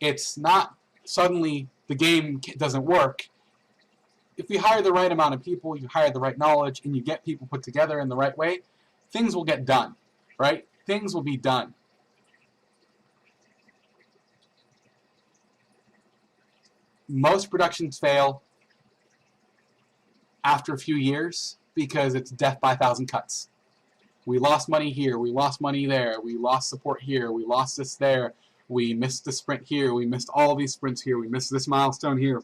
Speaker 1: It's not suddenly the game doesn't work. If you hire the right amount of people, you hire the right knowledge, and you get people put together in the right way, things will get done, right? Things will be done. Most productions fail after a few years because it's death by 1,000 cuts. We lost money here, we lost money there, we lost support here, we lost this there, we missed the sprint here, we missed all these sprints here, we missed this milestone here.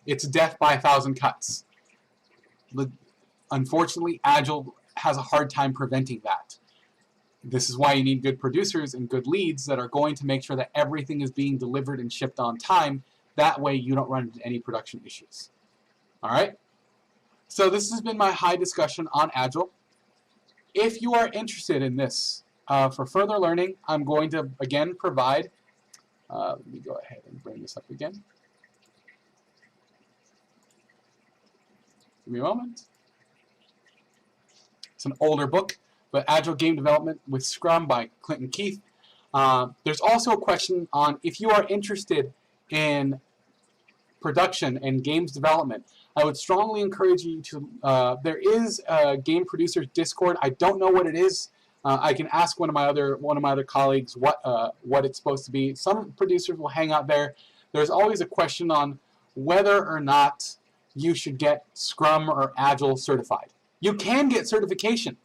Speaker 1: It's death by 1,000 cuts. Unfortunately, Agile has a hard time preventing that. This is why you need good producers and good leads that are going to make sure that everything is being delivered and shipped on time. That way you don't run into any production issues. Alright? So this has been my high discussion on Agile. If you are interested in this, for further learning, I'm going to again provide, let me go ahead and bring this up again. Give me a moment. It's an older book, but Agile Game Development with Scrum by Clinton Keith. There's also a question on if you are interested in production and games development. I would strongly encourage you to, there is a game producers Discord. I don't know what it is. I can ask one of my other colleagues what it's supposed to be. Some producers will hang out there. There's always a question on whether or not you should get Scrum or Agile certified. You can get certification.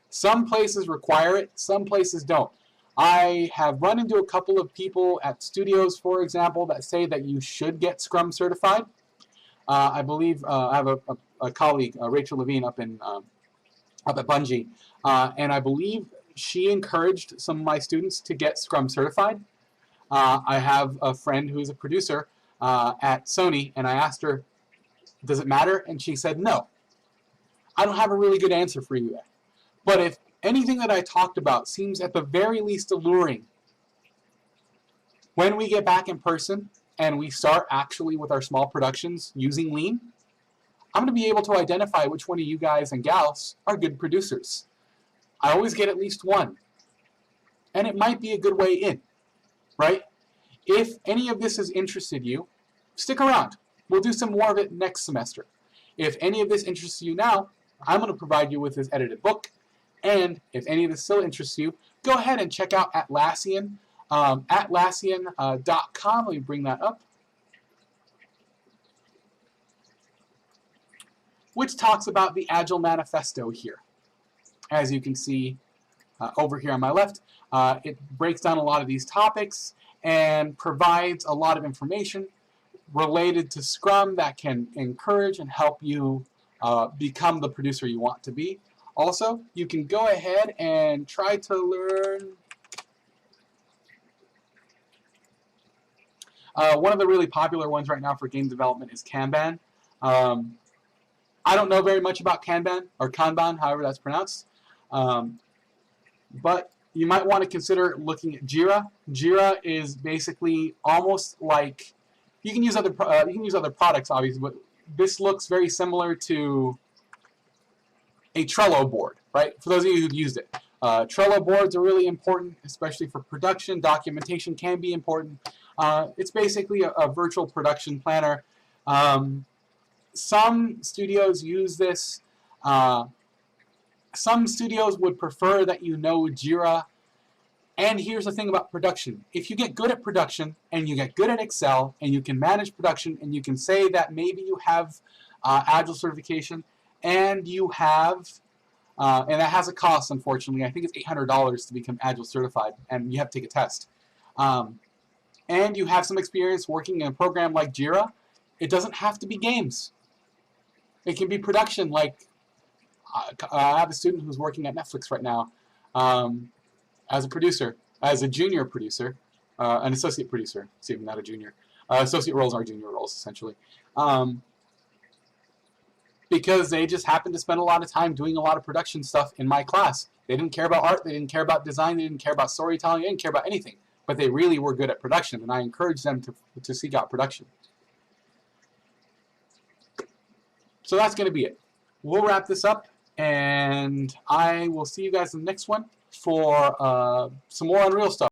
Speaker 1: Some places require it, some places don't. I have run into a couple of people at studios, for example, that say that you should get Scrum certified. I believe I have a colleague, Rachel Levine, up at Bungie, and I believe she encouraged some of my students to get Scrum certified. I have a friend who's a producer at Sony, and I asked her, does it matter? And she said, no. I don't have a really good answer for you there. But if anything that I talked about seems at the very least alluring, when we get back in person and we start actually with our small productions using Lean, I'm going to be able to identify which one of you guys and gals are good producers. I always get at least one. And it might be a good way in, right? If any of this has interested you, stick around. We'll do some more of it next semester. If any of this interests you now, I'm going to provide you with this edited book. And if any of this still interests you, go ahead and check out Atlassian. Atlassian.com. Let me bring that up. Which talks about the Agile Manifesto here. As you can see over here on my left, it breaks down a lot of these topics and provides a lot of information related to Scrum that can encourage and help you become the producer you want to be. Also, you can go ahead and try to learn. One of the really popular ones right now for game development is Kanban. I don't know very much about Kanban, or Kanban, however that's pronounced. But you might want to consider looking at Jira. Jira is basically almost like, you can use other products, obviously, but this looks very similar to a Trello board, right? For those of you who've used it. Trello boards are really important, especially for production. Documentation can be important. It's basically a virtual production planner. Some studios use this. Some studios would prefer that you know Jira And here's the thing about production. If you get good at production and you get good at Excel and you can manage production and you can say that maybe you have Agile certification and you have, and that has a cost, unfortunately. I think it's $800 to become Agile certified, and you have to take a test. And you have some experience working in a program like Jira, it doesn't have to be games. It can be production. Like I have a student who's working at Netflix right now as a producer, as a junior producer, an associate producer, excuse me, not a junior. Associate roles are junior roles, essentially. Because they just happened to spend a lot of time doing a lot of production stuff in my class. They didn't care about art, they didn't care about design, they didn't care about storytelling, they didn't care about anything. But they really were good at production, and I encouraged them to seek out production. So that's going to be it. We'll wrap this up, and I will see you guys in the next one for some more Unreal stuff.